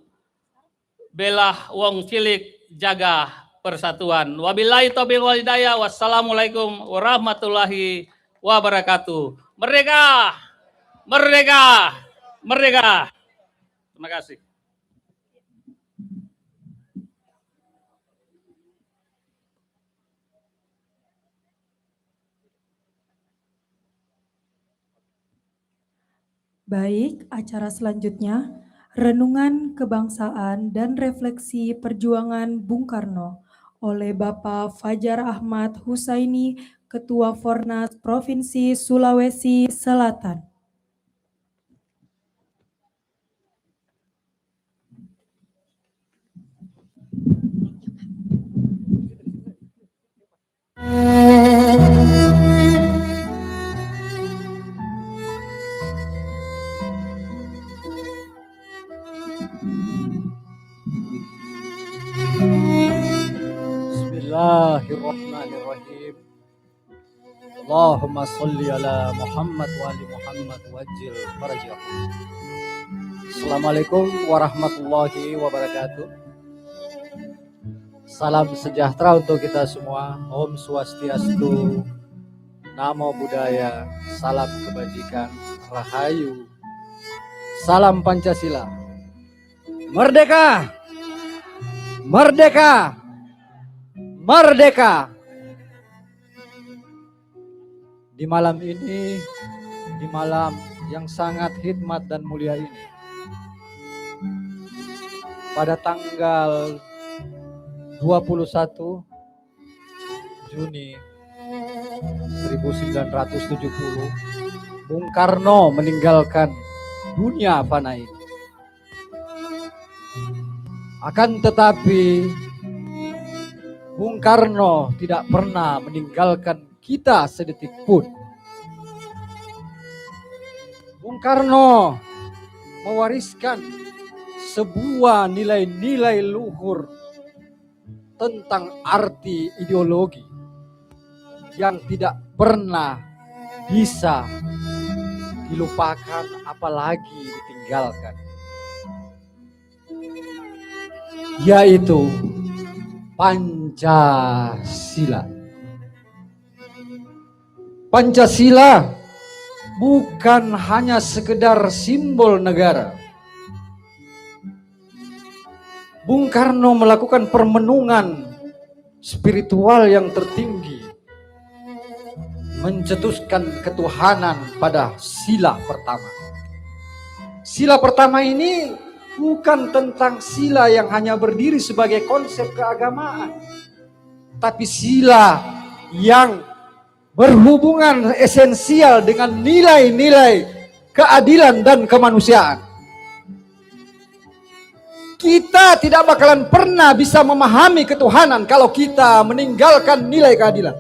Belah wong cilik, jaga persatuan. Wabillahi taufiq wal hidayah. Wassalamualaikum warahmatullahi wabarakatuh. Merdeka! Merdeka! Merdeka! Terima kasih. Baik, acara selanjutnya, Renungan Kebangsaan dan Refleksi Perjuangan Bung Karno oleh Bapak Fajar Ahmad Husaini, Ketua Fornas Provinsi Sulawesi Selatan. Bismillahirrahmanirrahim. Allahumma salli ala Muhammad wa ali Muhammad wajil farajahum. Assalamualaikum warahmatullahi wabarakatuh. Salam sejahtera untuk kita semua. Om Swastiastu, Namo Buddhaya, salam kebajikan, Rahayu, salam Pancasila. Merdeka! Merdeka! Merdeka! Di malam ini, di malam yang sangat hikmat dan mulia ini, pada tanggal 21 Juni 1970, Bung Karno meninggalkan dunia fana ini. Akan tetapi Bung Karno tidak pernah meninggalkan kita sedetik pun. Bung Karno mewariskan sebuah nilai-nilai luhur tentang arti ideologi yang tidak pernah bisa dilupakan apalagi ditinggalkan, yaitu Pancasila. Pancasila bukan hanya sekedar simbol negara. Bung Karno melakukan permenungan spiritual yang tertinggi, mencetuskan ketuhanan pada sila pertama. Sila pertama ini bukan tentang sila yang hanya berdiri sebagai konsep keagamaan, tapi sila yang berhubungan esensial dengan nilai-nilai keadilan dan kemanusiaan. Kita tidak bakalan pernah bisa memahami ketuhanan kalau kita meninggalkan nilai keadilan.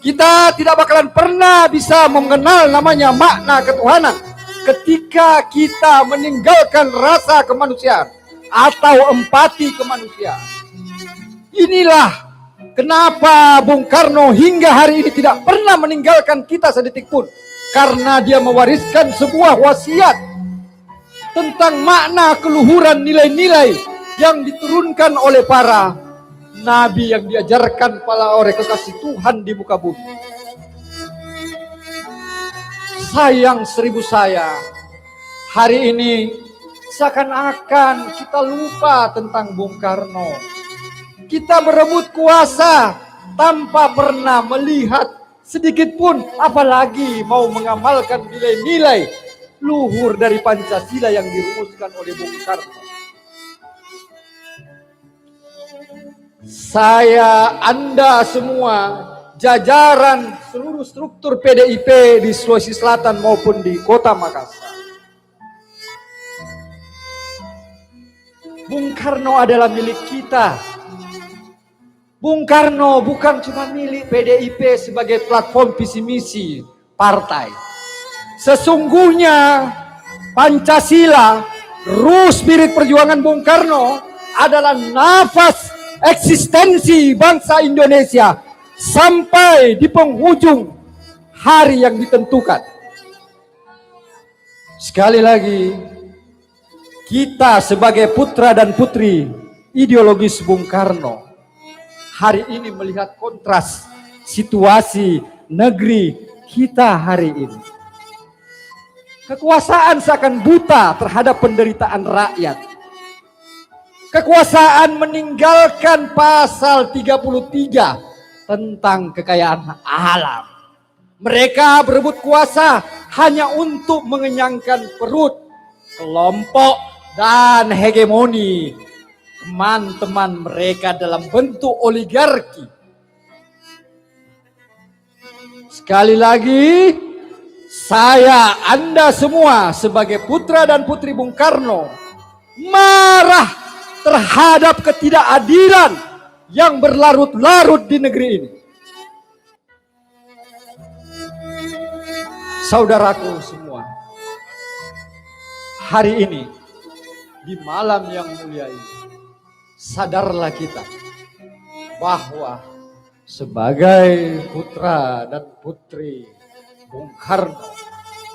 Kita tidak bakalan pernah bisa mengenal namanya makna ketuhanan ketika kita meninggalkan rasa kemanusiaan atau empati kemanusiaan. Inilah kenapa Bung Karno hingga hari ini tidak pernah meninggalkan kita sedetik pun, karena dia mewariskan sebuah wasiat tentang makna keluhuran nilai-nilai yang diturunkan oleh para nabi yang diajarkan oleh kekasih Tuhan di muka bumi. Sayang seribu sayang, hari ini seakan-akan kita lupa tentang Bung Karno. Kita berebut kuasa tanpa pernah melihat sedikit pun, apalagi mau mengamalkan nilai-nilai luhur dari Pancasila yang dirumuskan oleh Bung Karno. Saya, Anda semua, jajaran seluruh struktur PDIP di Sulawesi Selatan maupun di Kota Makassar. Bung Karno adalah milik kita. Bung Karno bukan cuma milik PDIP sebagai platform visi misi partai. Sesungguhnya Pancasila, ruh spirit perjuangan Bung Karno adalah nafas eksistensi bangsa Indonesia sampai di penghujung hari yang ditentukan. Sekali lagi, kita sebagai putra dan putri ideologis Bung Karno hari ini melihat kontras situasi negeri kita hari ini. Kekuasaan seakan buta terhadap penderitaan rakyat. Kekuasaan meninggalkan pasal 33 tentang kekayaan alam. Mereka berebut kuasa hanya untuk mengenyangkan perut, kelompok, dan hegemoni teman-teman mereka dalam bentuk oligarki. Sekali lagi, Anda semua sebagai putra dan putri Bung Karno marah terhadap ketidakadilan yang berlarut-larut di negeri ini. Saudaraku semua, hari ini di malam yang mulia ini, sadarlah kita bahwa sebagai putra dan putri Bung Karno,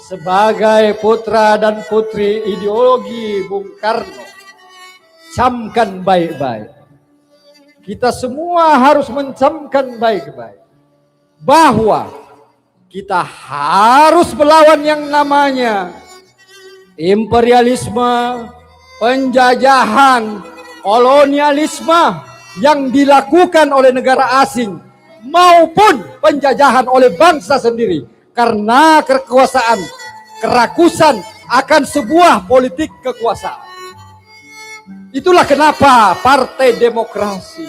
sebagai putra dan putri ideologi Bung Karno, camkan baik-baik. Kita semua harus mencamkan baik-baik bahwa kita harus melawan yang namanya imperialisme, penjajahan, kolonialisme yang dilakukan oleh negara asing maupun penjajahan oleh bangsa sendiri karena kekuasaan, kerakusan akan sebuah politik kekuasaan. Itulah kenapa Partai Demokrasi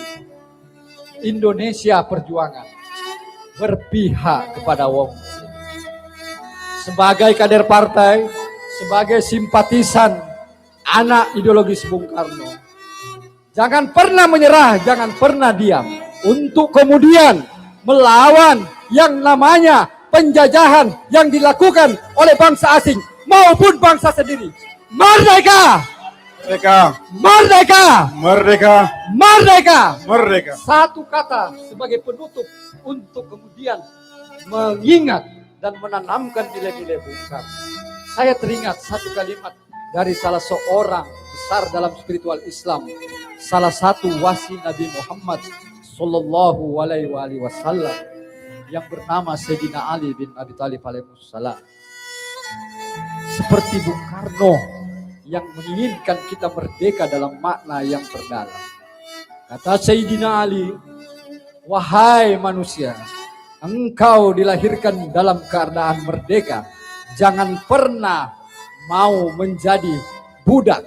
Indonesia Perjuangan berpihak kepada wong. Sebagai kader partai, sebagai simpatisan anak ideologis Bung Karno, jangan pernah menyerah, jangan pernah diam untuk kemudian melawan yang namanya penjajahan yang dilakukan oleh bangsa asing maupun bangsa sendiri. Merdeka! Merdeka! Merdeka! Merdeka! Merdeka! Merdeka! Satu kata sebagai penutup untuk kemudian mengingat dan menanamkan nilai-nilai Bung Karno. Saya teringat satu kalimat dari salah seorang besar dalam spiritual Islam, salah satu wasi Nabi Muhammad Sallallahu Alaihi Wasallam yang bernama Sayyidina Ali bin Abi Thalib alaihissalam. Seperti Bung Karno yang menginginkan kita merdeka dalam makna yang terdalam. Kata Sayyidina Ali, wahai manusia, engkau dilahirkan dalam keadaan merdeka. Jangan pernah mau menjadi budak,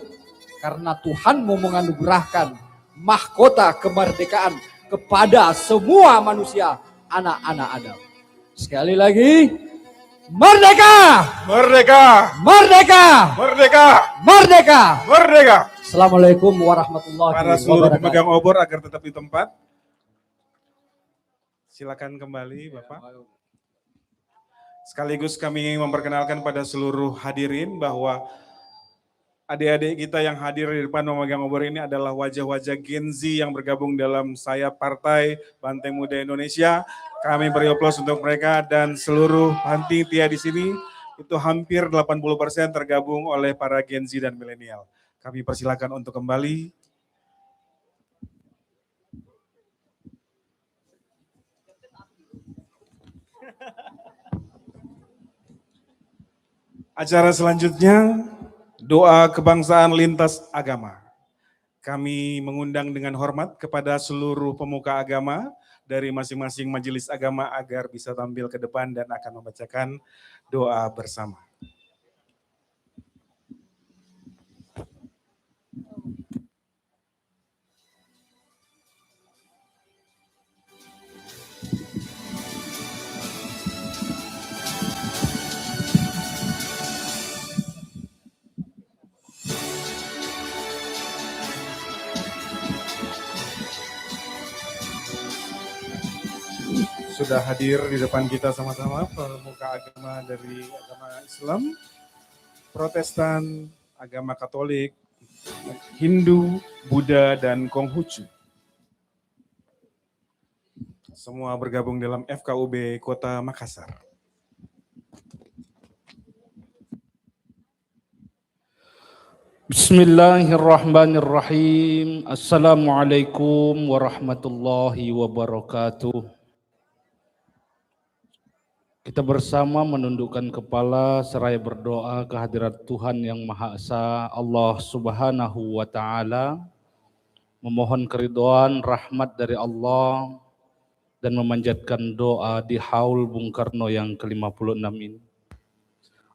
karena Tuhanmu menganugerahkan mahkota kemerdekaan kepada semua manusia, anak-anak Adam. Sekali lagi, merdeka! Merdeka! Merdeka! Merdeka! Merdeka! Merdeka! Assalamualaikum warahmatullahi Para seluruh wabarakatuh. pemegang obor agar tetap di tempat. Silakan kembali Bapak. Sekaligus kami ingin memperkenalkan pada seluruh hadirin bahwa adik-adik kita yang hadir di depan memegang obor ini adalah wajah-wajah Gen Z yang bergabung dalam sayap Partai Banteng Muda Indonesia. Kami beri aplaus untuk mereka dan seluruh panitia di sini itu hampir 80% tergabung oleh para Gen Z dan milenial. Kami persilakan untuk kembali. Acara selanjutnya, doa kebangsaan lintas agama. Kami mengundang dengan hormat kepada seluruh pemuka agama dari masing-masing majelis agama agar bisa tampil ke depan dan akan membacakan doa bersama. Sudah hadir di depan kita sama-sama pemuka agama dari agama Islam, Protestan, agama Katolik, Hindu, Buddha, dan Konghucu. Semua bergabung dalam FKUB Kota Makassar. Bismillahirrahmanirrahim. Assalamualaikum warahmatullahi wabarakatuh. Kita bersama menundukkan kepala seraya berdoa kehadirat Tuhan Yang Maha Esa, Allah Subhanahu wa Ta'ala, memohon keridhaan rahmat dari Allah dan memanjatkan doa di haul Bung Karno yang ke-56 ini.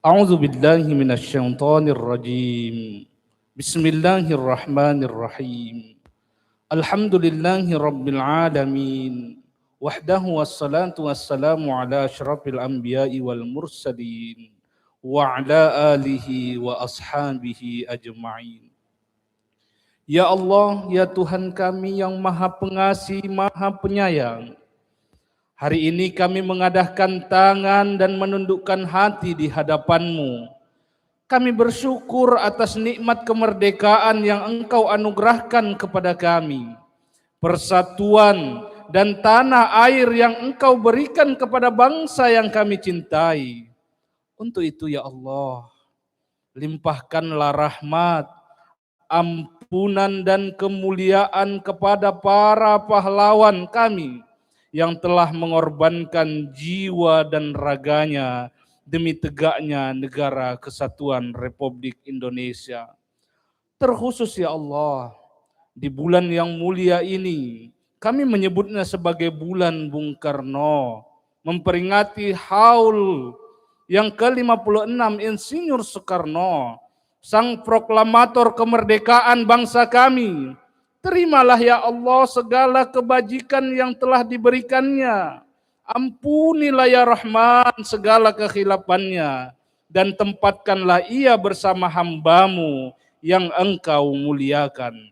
A'udzu billahi minasyaitonir rajim. Bismillahirrahmanirrahim. Alhamdulillahi rabbil alamin. Wahdahu wassalatu wassalamu ala asyrafil anbiya'i wal mursalin wa ala alihi wa ashabihi ajma'in. Ya Allah, ya Tuhan kami yang Maha Pengasih, Maha Penyayang, hari ini kami mengadahkan tangan dan menundukkan hati di hadapan-Mu. Kami bersyukur atas nikmat kemerdekaan yang Engkau anugerahkan kepada kami, persatuan dan tanah air yang Engkau berikan kepada bangsa yang kami cintai. Untuk itu ya Allah, limpahkanlah rahmat, ampunan dan kemuliaan kepada para pahlawan kami yang telah mengorbankan jiwa dan raganya demi tegaknya negara kesatuan Republik Indonesia. Terkhusus ya Allah, di bulan yang mulia ini, kami menyebutnya sebagai bulan Bung Karno, memperingati haul yang ke-56 Insinyur Soekarno, sang proklamator kemerdekaan bangsa kami. Terimalah ya Allah segala kebajikan yang telah diberikannya. Ampunilah ya Rahman segala kekhilafannya, dan tempatkanlah ia bersama hamba-Mu yang Engkau muliakan.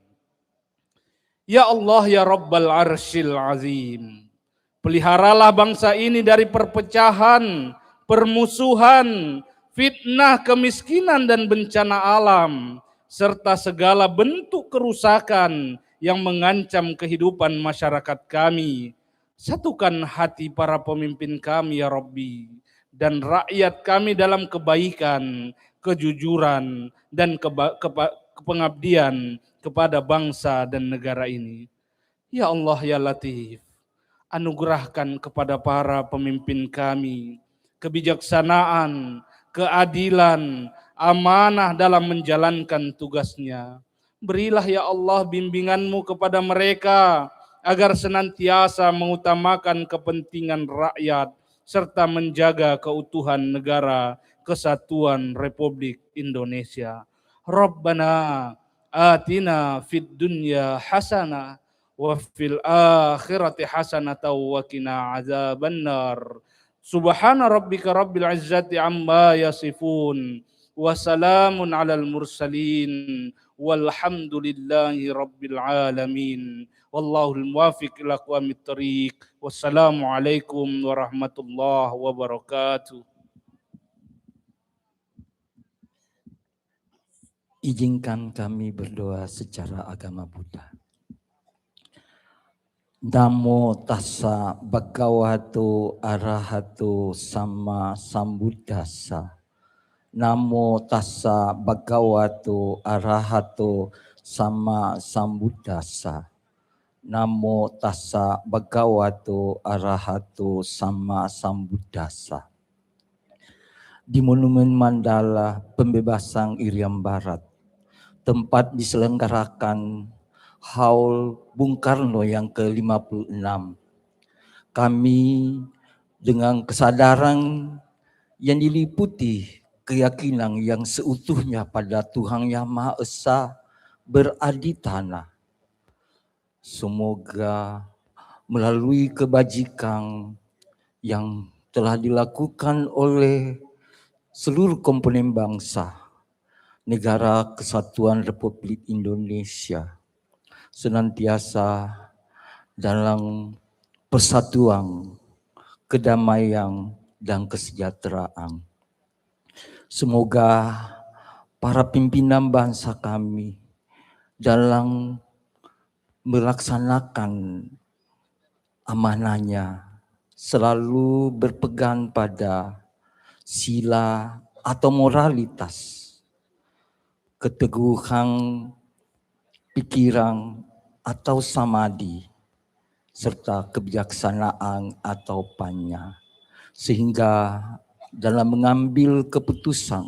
Ya Allah ya Rabbal Arsyil Azim, peliharalah bangsa ini dari perpecahan, permusuhan, fitnah, kemiskinan dan bencana alam, serta segala bentuk kerusakan yang mengancam kehidupan masyarakat kami. Satukan hati para pemimpin kami ya Rabbi, dan rakyat kami dalam kebaikan, kejujuran, dan kepengabdian kepada bangsa dan negara ini. Ya Allah ya Latif, anugerahkan kepada para pemimpin kami kebijaksanaan, keadilan, amanah dalam menjalankan tugasnya. Berilah ya Allah bimbingan-Mu kepada mereka agar senantiasa mengutamakan kepentingan rakyat serta menjaga keutuhan negara kesatuan Republik Indonesia. Rabbana atina fid dunya hasanah wa fil akhirati hasanah wa qina azabannar. Subhana rabbika rabbil izzati amma yasifun wa salamun alal mursalin walhamdulillahi rabbil alamin. Wallahul muwaffiq ila aqwamit thoriq. Wassalamualaikum warahmatullahi wabarakatuh. Izinkan kami berdoa secara agama Buddha. Namo tassa bhagavato arahato sama sambuddhassa. Namo tassa bhagavato arahato sama sambuddhassa. Namo tassa bhagavato arahato sama sambuddhassa. Di Monumen Mandala Pembebasan Irian Barat, tempat diselenggarakan haul Bung Karno yang ke-56, kami dengan kesadaran yang diliputi keyakinan yang seutuhnya pada Tuhan Yang Maha Esa beradi tanah. Semoga melalui kebajikan yang telah dilakukan oleh seluruh komponen bangsa negara kesatuan Republik Indonesia senantiasa dalam persatuan, kedamaian, dan kesejahteraan. Semoga para pimpinan bangsa kami dalam melaksanakan amanahnya selalu berpegang pada sila atau moralitas, keteguhan pikiran atau samadhi, serta kebijaksanaan atau panya, sehingga dalam mengambil keputusan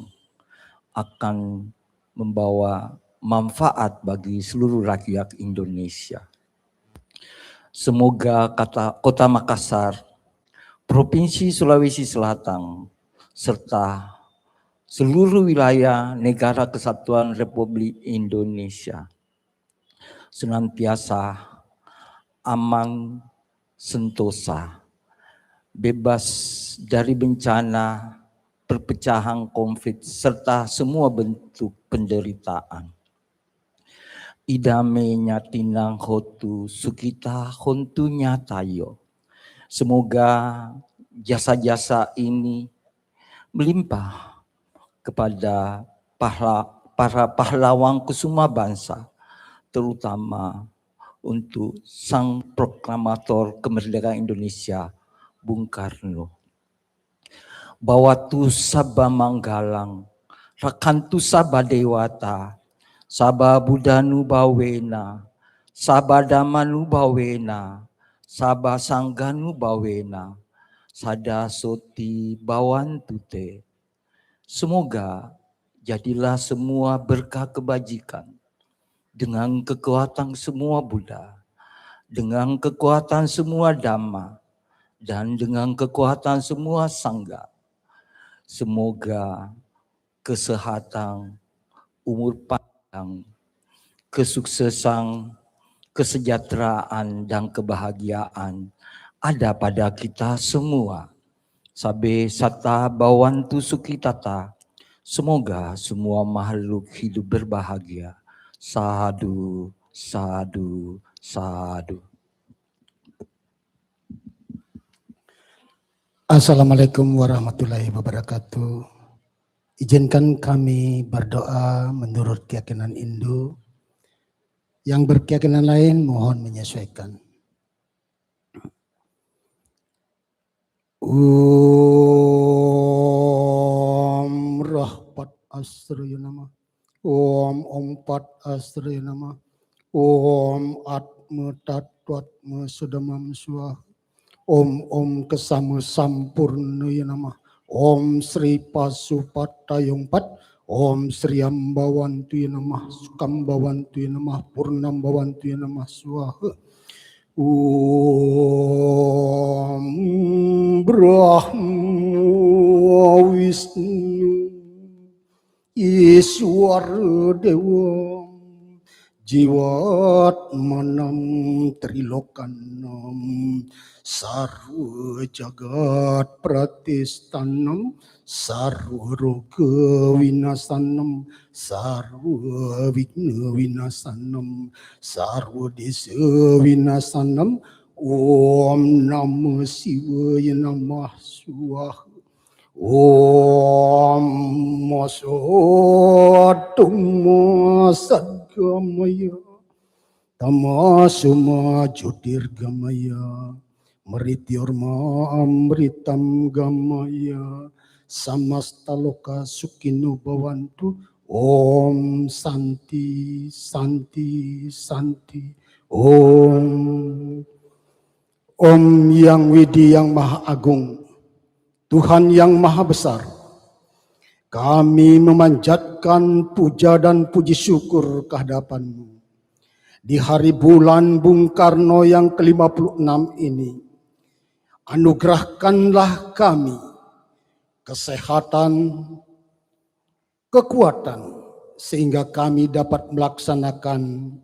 akan membawa manfaat bagi seluruh rakyat Indonesia. Semoga Kota Makassar, Provinsi Sulawesi Selatan, serta seluruh wilayah Negara Kesatuan Republik Indonesia senantiasa aman, sentosa, bebas dari bencana, perpecahan konflik, serta semua bentuk penderitaan. Idame nyatinang hotu sukita hontunya tayo. Semoga jasa-jasa ini melimpah kepada para pahlawan kusuma bangsa, terutama untuk sang proklamator kemerdekaan Indonesia, Bung Karno. Bawatu Sabah Manggalang, Rakantu Sabah Dewata, Sabah Budanu Bawena, Sabah Damanu Bawena, Sabah Sangganu Bawena, Sada Soti Bawantute. Semoga jadilah semua berkah kebajikan dengan kekuatan semua Buddha, dengan kekuatan semua Dhamma, dan dengan kekuatan semua Sangha. Semoga kesehatan, umur panjang, kesuksesan, kesejahteraan, dan kebahagiaan ada pada kita semua. Sabe sata bawantu sukitata. Semoga semua makhluk hidup berbahagia. Sadu, sadu, sadu. Assalamualaikum warahmatullahi wabarakatuh. Izinkan kami berdoa menurut keyakinan Hindu. Yang berkeyakinan lain mohon menyesuaikan. Om Rahpat Asraya Nama. Om Pat Asraya Nama. Om Atma Tatwatma Sudamam Swaha. Om Kesama Sampurnaya Nama. Om Sri Pasupatayong Pat. Om Sri Ambawantuya Namah. Sukambawantuya Namah. Purnambawantuya Namah Swaha. Om Brahma Wisnu Iswara Dewa Jiwat Manam Trilokanam Sarwa Jagat Pratistanam Sarwa Roga Winasanam Sarwa Vigna Winasanam Sarwa Desa Winasanam. Om Namah Shivaya Namah Swaha. Om Masatuma Sadgamaya Tamasuma Jyotirgamaya Mrityorma Amritam Gamaya Samastaloka Sukino Bhavantu. Om Santi Santi Santi. Om Yang Widi yang Maha Agung, Tuhan yang Maha Besar, kami memanjatkan puja dan puji syukur kehadapan-Mu. Di hari bulan Bung Karno yang ke-56 ini, anugerahkanlah kami kesehatan, kekuatan, sehingga kami dapat melaksanakan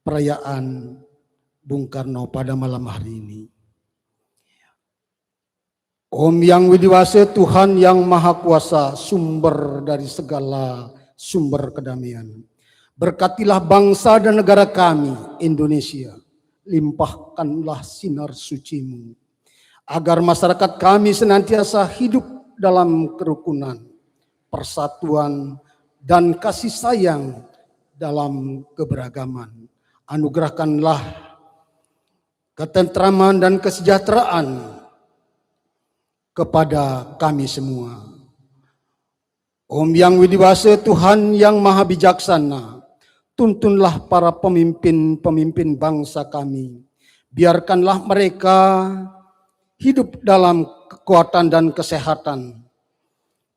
perayaan Bung Karno pada malam hari ini. Om Yang Widiwasa, Tuhan yang Maha Kuasa, sumber dari segala sumber kedamaian. Berkatilah bangsa dan negara kami, Indonesia. Limpahkanlah sinar suci-Mu, agar masyarakat kami senantiasa hidup dalam kerukunan, persatuan, dan kasih sayang dalam keberagaman. Anugerahkanlah ketentraman dan kesejahteraan kepada kami semua. Om Yang Widiwasa, Tuhan yang Maha Bijaksana, tuntunlah para pemimpin-pemimpin bangsa kami. Biarkanlah mereka hidup dalam kekuatan dan kesehatan,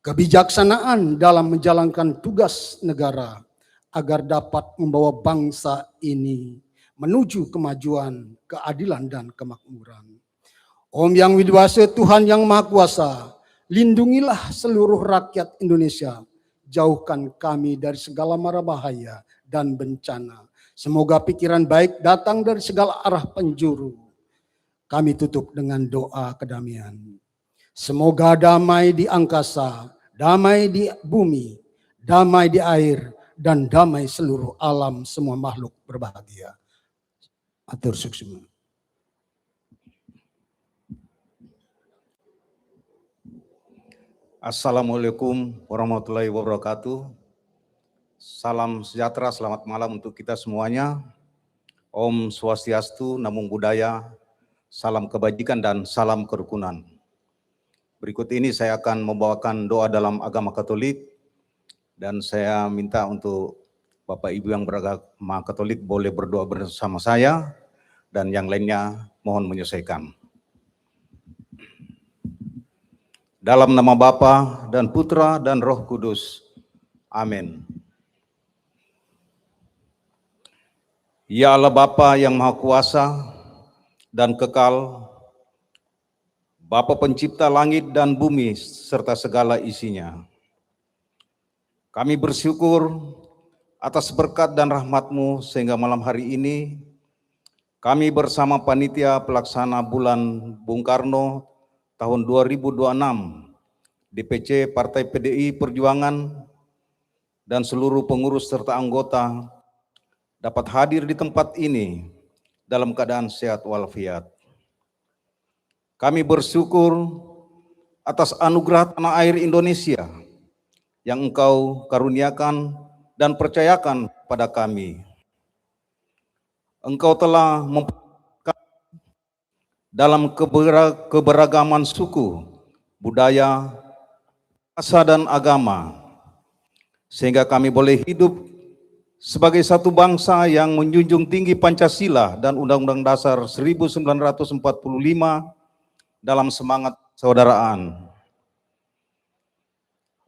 kebijaksanaan dalam menjalankan tugas negara, agar dapat membawa bangsa ini menuju kemajuan, keadilan, dan kemakmuran. Om Yang Widiwasa, Tuhan Yang Maha Kuasa, lindungilah seluruh rakyat Indonesia, jauhkan kami dari segala mara bahaya dan bencana. Semoga pikiran baik datang dari segala arah penjuru. Kami tutup dengan doa kedamaian. Semoga damai di angkasa, damai di bumi, damai di air, dan damai seluruh alam, semua makhluk berbahagia. Atur suksma. Assalamualaikum warahmatullahi wabarakatuh. Salam sejahtera, selamat malam untuk kita semuanya. Om Swastiastu, Namo Buddhaya, salam kebajikan dan salam kerukunan. Berikut ini saya akan membawakan doa dalam agama Katolik, dan saya minta untuk Bapak Ibu yang beragama Katolik boleh berdoa bersama saya, dan yang lainnya mohon menyesuaikan. Dalam nama Bapa dan Putra dan Roh Kudus. Amin. Ya Allah Bapa yang Maha Kuasa dan kekal, Bapa pencipta langit dan bumi serta segala isinya. Kami bersyukur atas berkat dan rahmat-Mu sehingga malam hari ini kami bersama panitia pelaksana bulan Bung Karno tahun 2026, DPC Partai PDI Perjuangan, dan seluruh pengurus serta anggota dapat hadir di tempat ini dalam keadaan sehat walafiat. Kami bersyukur atas anugerah tanah air Indonesia yang Engkau karuniakan dan percayakan pada kami. Engkau telah dalam keberagaman suku, budaya, bahasa, dan agama, sehingga kami boleh hidup sebagai satu bangsa yang menjunjung tinggi Pancasila dan Undang-Undang Dasar 1945 dalam semangat persaudaraan.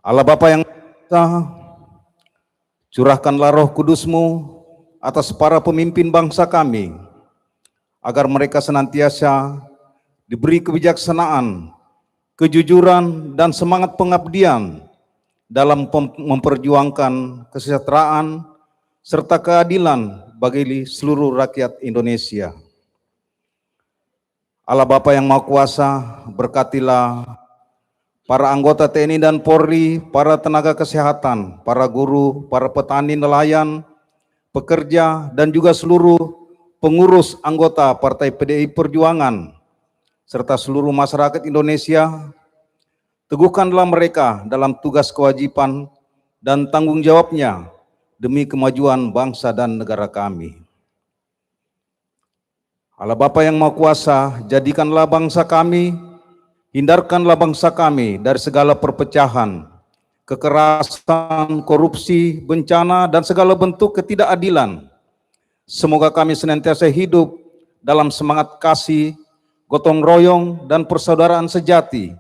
Allah Bapa yang Esa, curahkanlah Roh Kudus-Mu atas para pemimpin bangsa kami, agar mereka senantiasa diberi kebijaksanaan, kejujuran, dan semangat pengabdian dalam memperjuangkan kesejahteraan serta keadilan bagi seluruh rakyat Indonesia. Allah Bapa yang Maha Kuasa, berkatilah para anggota TNI dan Polri, para tenaga kesehatan, para guru, para petani, nelayan, pekerja, dan juga seluruh pengurus anggota Partai PDI Perjuangan, serta seluruh masyarakat Indonesia. Teguhkanlah mereka dalam tugas kewajiban dan tanggung jawabnya demi kemajuan bangsa dan negara kami. Allah Bapa yang Maha Kuasa, jadikanlah bangsa kami, hindarkanlah bangsa kami dari segala perpecahan, kekerasan, korupsi, bencana, dan segala bentuk ketidakadilan. Semoga kami senantiasa hidup dalam semangat kasih, gotong royong, dan persaudaraan sejati,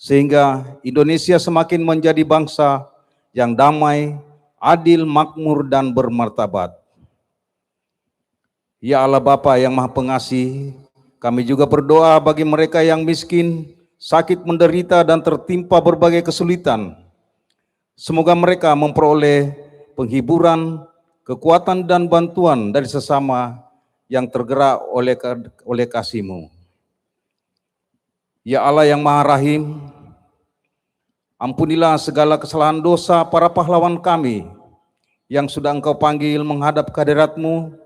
sehingga Indonesia semakin menjadi bangsa yang damai, adil, makmur, dan bermartabat. Ya Allah Bapa yang Maha Pengasih, kami juga berdoa bagi mereka yang miskin, sakit, menderita, dan tertimpa berbagai kesulitan. Semoga mereka memperoleh penghiburan, kekuatan, dan bantuan dari sesama yang tergerak oleh kasih-Mu. Ya Allah yang Maha Rahim, ampunilah segala kesalahan dosa para pahlawan kami yang sudah Engkau panggil menghadap kehadirat-Mu,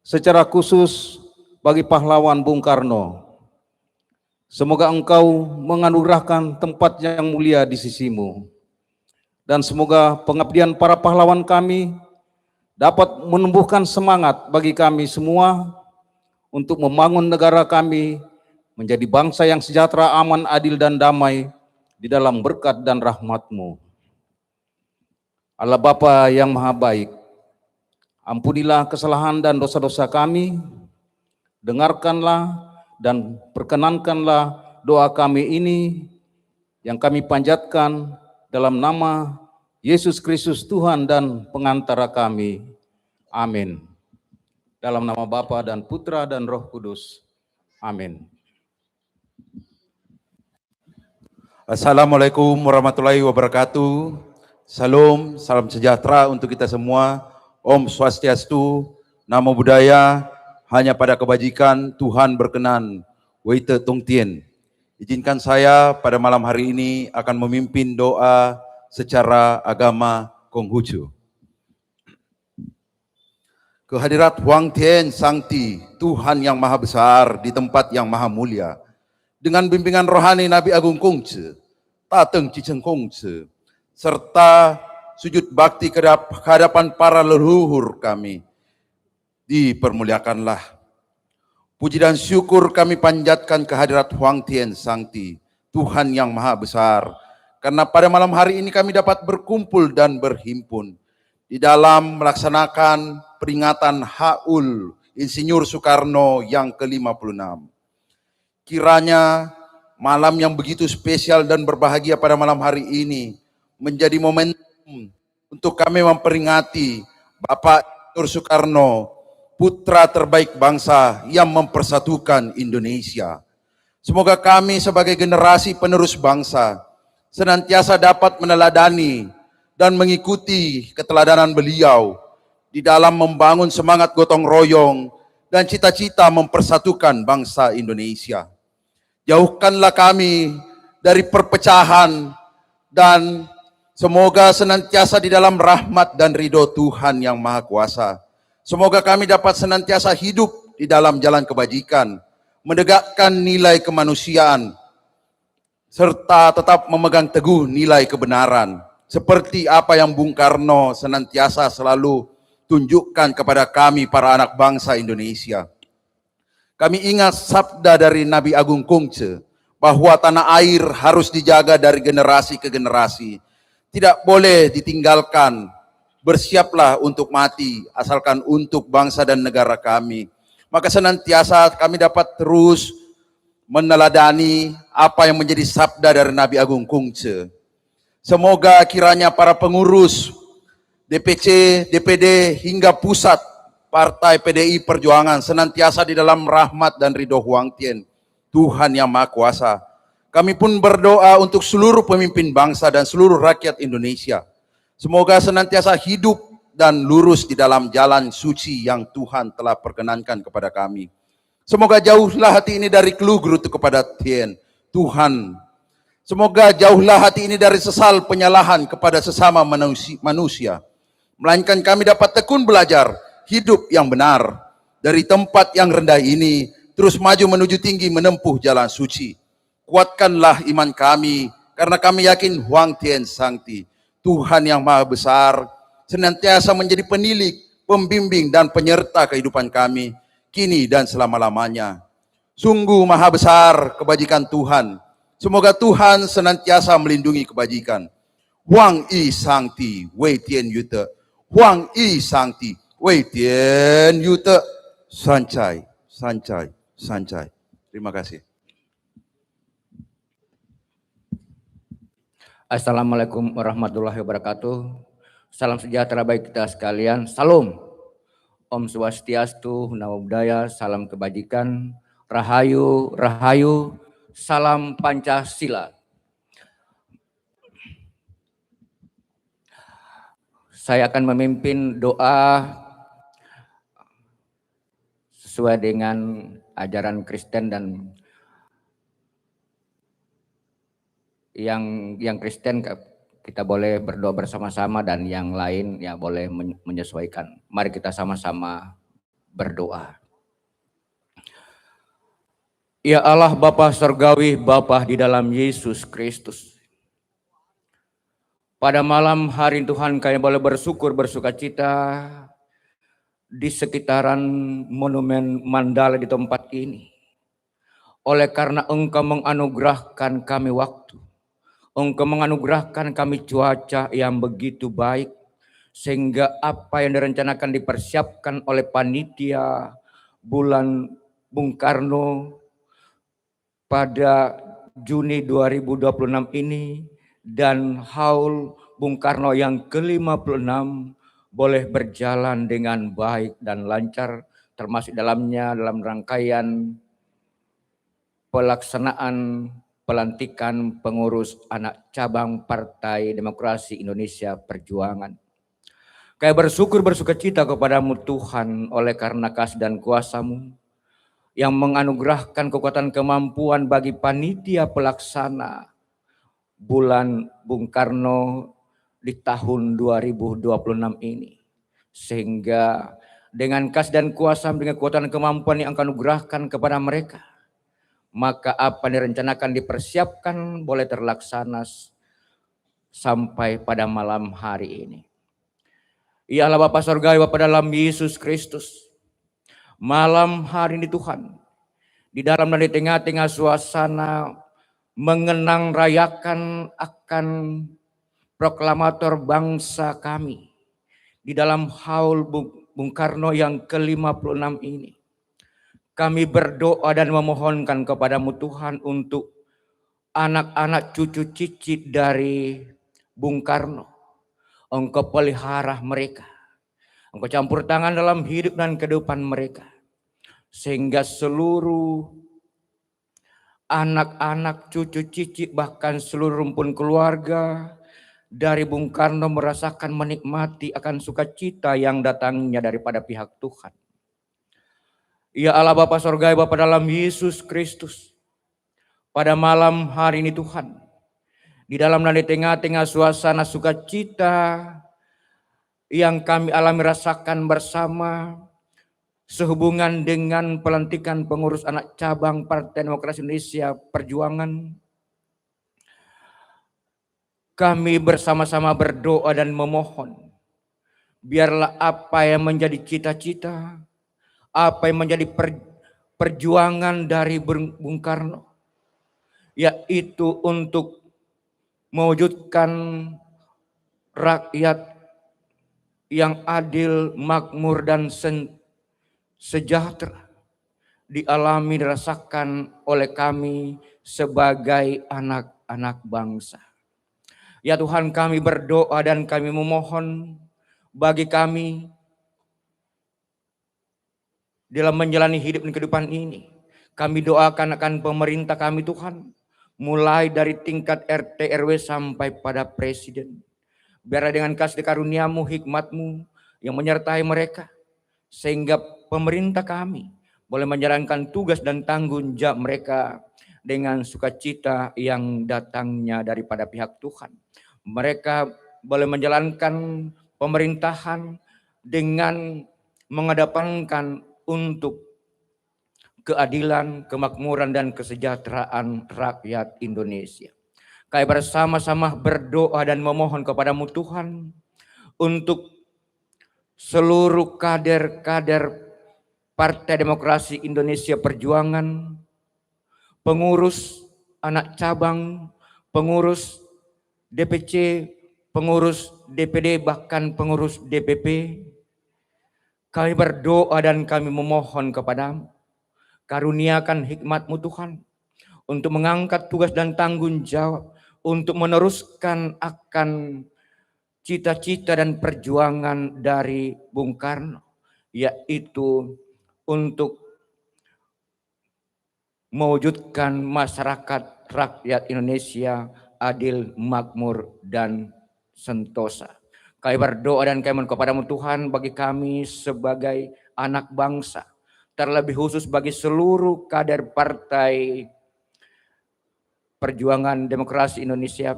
secara khusus bagi pahlawan Bung Karno. Semoga Engkau menganugerahkan tempat yang mulia di sisi-Mu, dan semoga pengabdian para pahlawan kami dapat menumbuhkan semangat bagi kami semua untuk membangun negara kami menjadi bangsa yang sejahtera, aman, adil, dan damai di dalam berkat dan rahmat-Mu. Allah Bapa yang Maha Baik, ampunilah kesalahan dan dosa-dosa kami, dengarkanlah dan perkenankanlah doa kami ini yang kami panjatkan dalam nama Yesus Kristus Tuhan dan pengantara kami. Amin. Dalam nama Bapa dan Putra dan Roh Kudus. Amin. Assalamualaikum warahmatullahi wabarakatuh. Salam, salam sejahtera untuk kita semua. Om Swastiastu, Namo Buddhaya, hanya pada kebajikan Tuhan berkenan. Weite Tung Tien. Izinkan saya pada malam hari ini akan memimpin doa secara agama Konghucu. Kehadirat Huang Tian Sangti, Tuhan yang Maha Besar di tempat yang Maha Mulia, dengan bimbingan rohani Nabi Agung Kongce, Tateng Ciceng Kongce, serta sujud bakti ke hadapan para leluhur kami, dipermuliakanlah. Puji dan syukur kami panjatkan kehadirat Huang Tian Sangti, Tuhan yang Maha Besar, karena pada malam hari ini kami dapat berkumpul dan berhimpun di dalam melaksanakan peringatan Haul Insinyur Soekarno yang ke-56. Kiranya malam yang begitu spesial dan berbahagia pada malam hari ini menjadi momentum untuk kami memperingati Bapak Insinyur Soekarno, putra terbaik bangsa yang mempersatukan Indonesia. Semoga kami sebagai generasi penerus bangsa senantiasa dapat meneladani dan mengikuti keteladanan beliau di dalam membangun semangat gotong royong dan cita-cita mempersatukan bangsa Indonesia. Jauhkanlah kami dari perpecahan dan semoga senantiasa di dalam rahmat dan ridho Tuhan yang Maha Kuasa. Semoga kami dapat senantiasa hidup di dalam jalan kebajikan, menegakkan nilai kemanusiaan, serta tetap memegang teguh nilai kebenaran. Seperti apa yang Bung Karno senantiasa selalu tunjukkan kepada kami para anak bangsa Indonesia. Kami ingat sabda dari Nabi Agung Kongce bahwa tanah air harus dijaga dari generasi ke generasi. Tidak boleh ditinggalkan. Bersiaplah untuk mati asalkan untuk bangsa dan negara kami. Maka senantiasa kami dapat terus meneladani apa yang menjadi sabda dari Nabi Agung Kongce. Semoga kiranya para pengurus DPC, DPD hingga pusat Partai PDI Perjuangan senantiasa di dalam rahmat dan ridho Huang Tian, Tuhan yang Maha Kuasa. Kami pun berdoa untuk seluruh pemimpin bangsa dan seluruh rakyat Indonesia. Semoga senantiasa hidup dan lurus di dalam jalan suci yang Tuhan telah perkenankan kepada kami. Semoga jauhlah hati ini dari keluh gerutu kepada Tian, Tuhan. Semoga jauhlah hati ini dari sesal penyalahan kepada sesama manusia. Melainkan kami dapat tekun belajar hidup yang benar. Dari tempat yang rendah ini, terus maju menuju tinggi menempuh jalan suci. Kuatkanlah iman kami, karena kami yakin Huang Tian Sangti, Tuhan yang Maha Besar, senantiasa menjadi penilik, pembimbing dan penyerta kehidupan kami, kini dan selama-lamanya. Sungguh maha besar kebajikan Tuhan. Semoga Tuhan senantiasa melindungi kebajikan. Huang Yi Sangti Wei Tian Yute. Huang Yi Sangti Wei Tian Yute. Sancai, sancai, sancai. Terima kasih. Assalamualaikum warahmatullahi wabarakatuh. Salam sejahtera bagi kita sekalian. Salam. Om Swastiastu, Namo Buddhaya, salam kebajikan. Rahayu, rahayu, salam Pancasila. Saya akan memimpin doa sesuai dengan ajaran Kristen dan yang Kristen kita boleh berdoa bersama-sama dan yang lain ya boleh menyesuaikan. Mari kita sama-sama berdoa. Ya Allah Bapa Surgawi, Bapa di dalam Yesus Kristus. Pada malam hari Tuhan kami boleh bersyukur, bersukacita di sekitaran monumen Mandala di tempat ini. Oleh karena Engkau menganugerahkan kami waktu. Engkau menganugerahkan kami cuaca yang begitu baik. Sehingga apa yang direncanakan dipersiapkan oleh panitia bulan Bung Karno pada Juni 2026 ini dan haul Bung Karno yang ke-56 boleh berjalan dengan baik dan lancar termasuk dalamnya dalam rangkaian pelaksanaan pelantikan pengurus anak cabang Partai Demokrasi Indonesia Perjuangan. Kami bersukacita kepadamu Tuhan oleh karena kasih dan kuasa-Mu yang menganugerahkan kekuatan kemampuan bagi panitia pelaksana bulan Bung Karno di tahun 2026 ini. Sehingga dengan kasih dan kuasa, dengan kekuatan kemampuan yang Engkau anugerahkan kepada mereka, maka apa yang direncanakan dipersiapkan boleh terlaksana sampai pada malam hari ini. Ya Allah Bapa Surgawi, Bapa dalam Yesus Kristus, malam hari ini Tuhan, di dalam dan di tengah-tengah suasana mengenang rayakan akan proklamator bangsa kami di dalam haul Bung Karno yang ke-56 ini, kami berdoa dan memohonkan kepadamu Tuhan untuk anak-anak cucu cicit dari Bung Karno. Engkau pelihara mereka, Engkau campur tangan dalam hidup dan kehidupan mereka, sehingga seluruh anak-anak cucu cicit bahkan seluruh rumpun keluarga dari Bung Karno merasakan menikmati akan sukacita yang datangnya daripada pihak Tuhan. Ya Allah Bapa Surgawi, Bapa dalam Yesus Kristus, pada malam hari ini Tuhan, di dalam dan di tengah-tengah suasana sukacita yang kami alami rasakan bersama sehubungan dengan pelantikan pengurus anak cabang Partai Demokrasi Indonesia Perjuangan, kami bersama-sama berdoa dan memohon, biarlah apa yang menjadi cita-cita, apa yang menjadi perjuangan dari Bung Karno, yaitu untuk mewujudkan rakyat yang adil, makmur, dan sejahtera dialami dirasakan oleh kami sebagai anak-anak bangsa. Ya Tuhan, kami berdoa dan kami memohon bagi kami dalam menjalani hidup dan kehidupan ini. Kami doakan akan pemerintah kami Tuhan, mulai dari tingkat RT RW sampai pada presiden. Biarlah dengan kasih karunia-Mu, hikmat-Mu yang menyertai mereka, sehingga pemerintah kami boleh menjalankan tugas dan tanggung jawab mereka dengan sukacita yang datangnya daripada pihak Tuhan. Mereka boleh menjalankan pemerintahan dengan mengedepankan untuk keadilan, kemakmuran, dan kesejahteraan rakyat Indonesia. Kami bersama-sama berdoa dan memohon kepadamu Tuhan untuk seluruh kader-kader Partai Demokrasi Indonesia Perjuangan, pengurus anak cabang, pengurus DPC, pengurus DPD, bahkan pengurus DPP. Kami berdoa dan kami memohon kepadamu, karuniakan hikmat-Mu Tuhan untuk mengangkat tugas dan tanggung jawab, untuk meneruskan akan cita-cita dan perjuangan dari Bung Karno, yaitu untuk mewujudkan masyarakat rakyat Indonesia adil, makmur, dan sentosa. Kami berdoa dan kami mohon kepadamu Tuhan bagi kami sebagai anak bangsa, terlebih khusus bagi seluruh kader Partai Perjuangan Demokrasi Indonesia.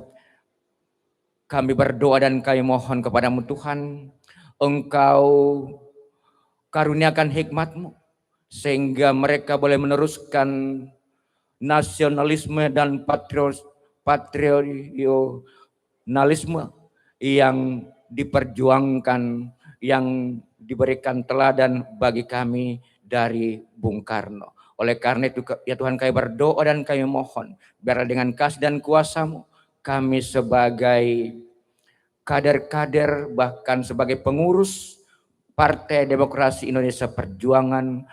Kami berdoa dan kami mohon kepadamu Tuhan, Engkau karuniakan hikmat-Mu sehingga mereka boleh meneruskan nasionalisme dan patriotisme yang diperjuangkan, yang diberikan teladan bagi kami dari Bung Karno. Oleh karena itu ya Tuhan, kami berdoa dan kami mohon, biarlah dengan kasih dan kuasa-Mu, kami sebagai kader-kader, bahkan sebagai pengurus Partai Demokrasi Indonesia Perjuangan,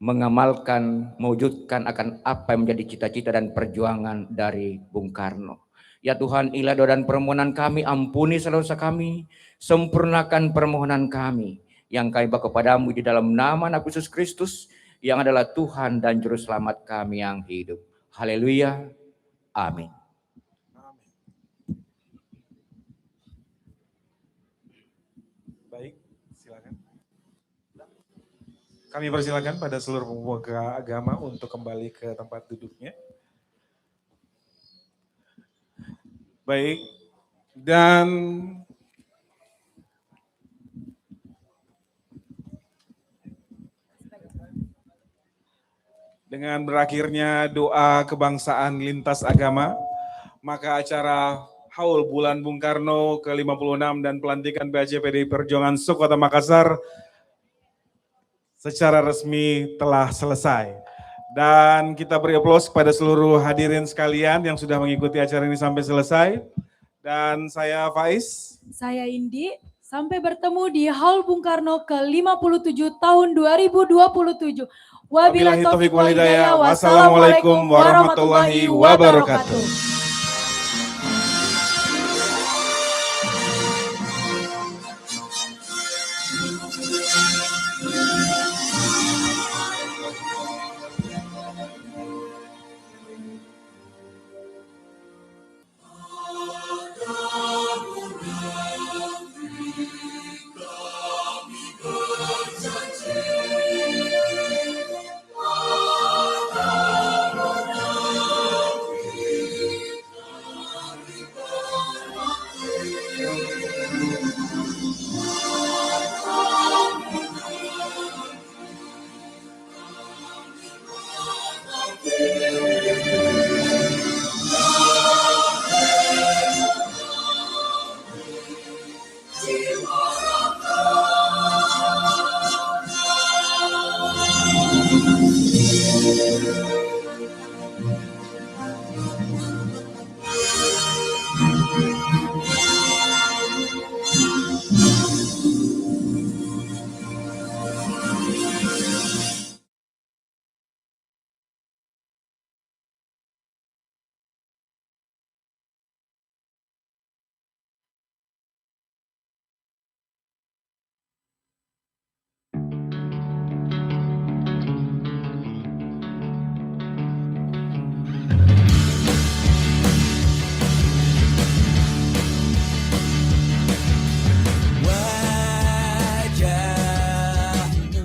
mengamalkan, mewujudkan akan apa yang menjadi cita-cita dan perjuangan dari Bung Karno. Ya Tuhan, inilah doa dan permohonan kami, ampuni salah dosa kami, sempurnakan permohonan kami, yang kami bawa kepadamu di dalam nama Anak Yesus Kristus yang adalah Tuhan dan Juru Selamat kami yang hidup. Haleluya. Amin. Baik, silakan. Kami persilakan pada seluruh pemuka agama untuk kembali ke tempat duduknya. Baik, dan dengan berakhirnya doa kebangsaan lintas agama, maka acara Haul Bulan Bung Karno ke-56 dan pelantikan PAC PDI Perjuangan Sekota Makassar secara resmi telah selesai. Dan kita beri aplaus kepada seluruh hadirin sekalian yang sudah mengikuti acara ini sampai selesai. Dan saya Faiz. Saya Indi. Sampai bertemu di Haul Bung Karno ke-57 tahun 2027. Wabillahi taufiq wal hidayah. Wassalamualaikum warahmatullahi wabarakatuh. Thank you.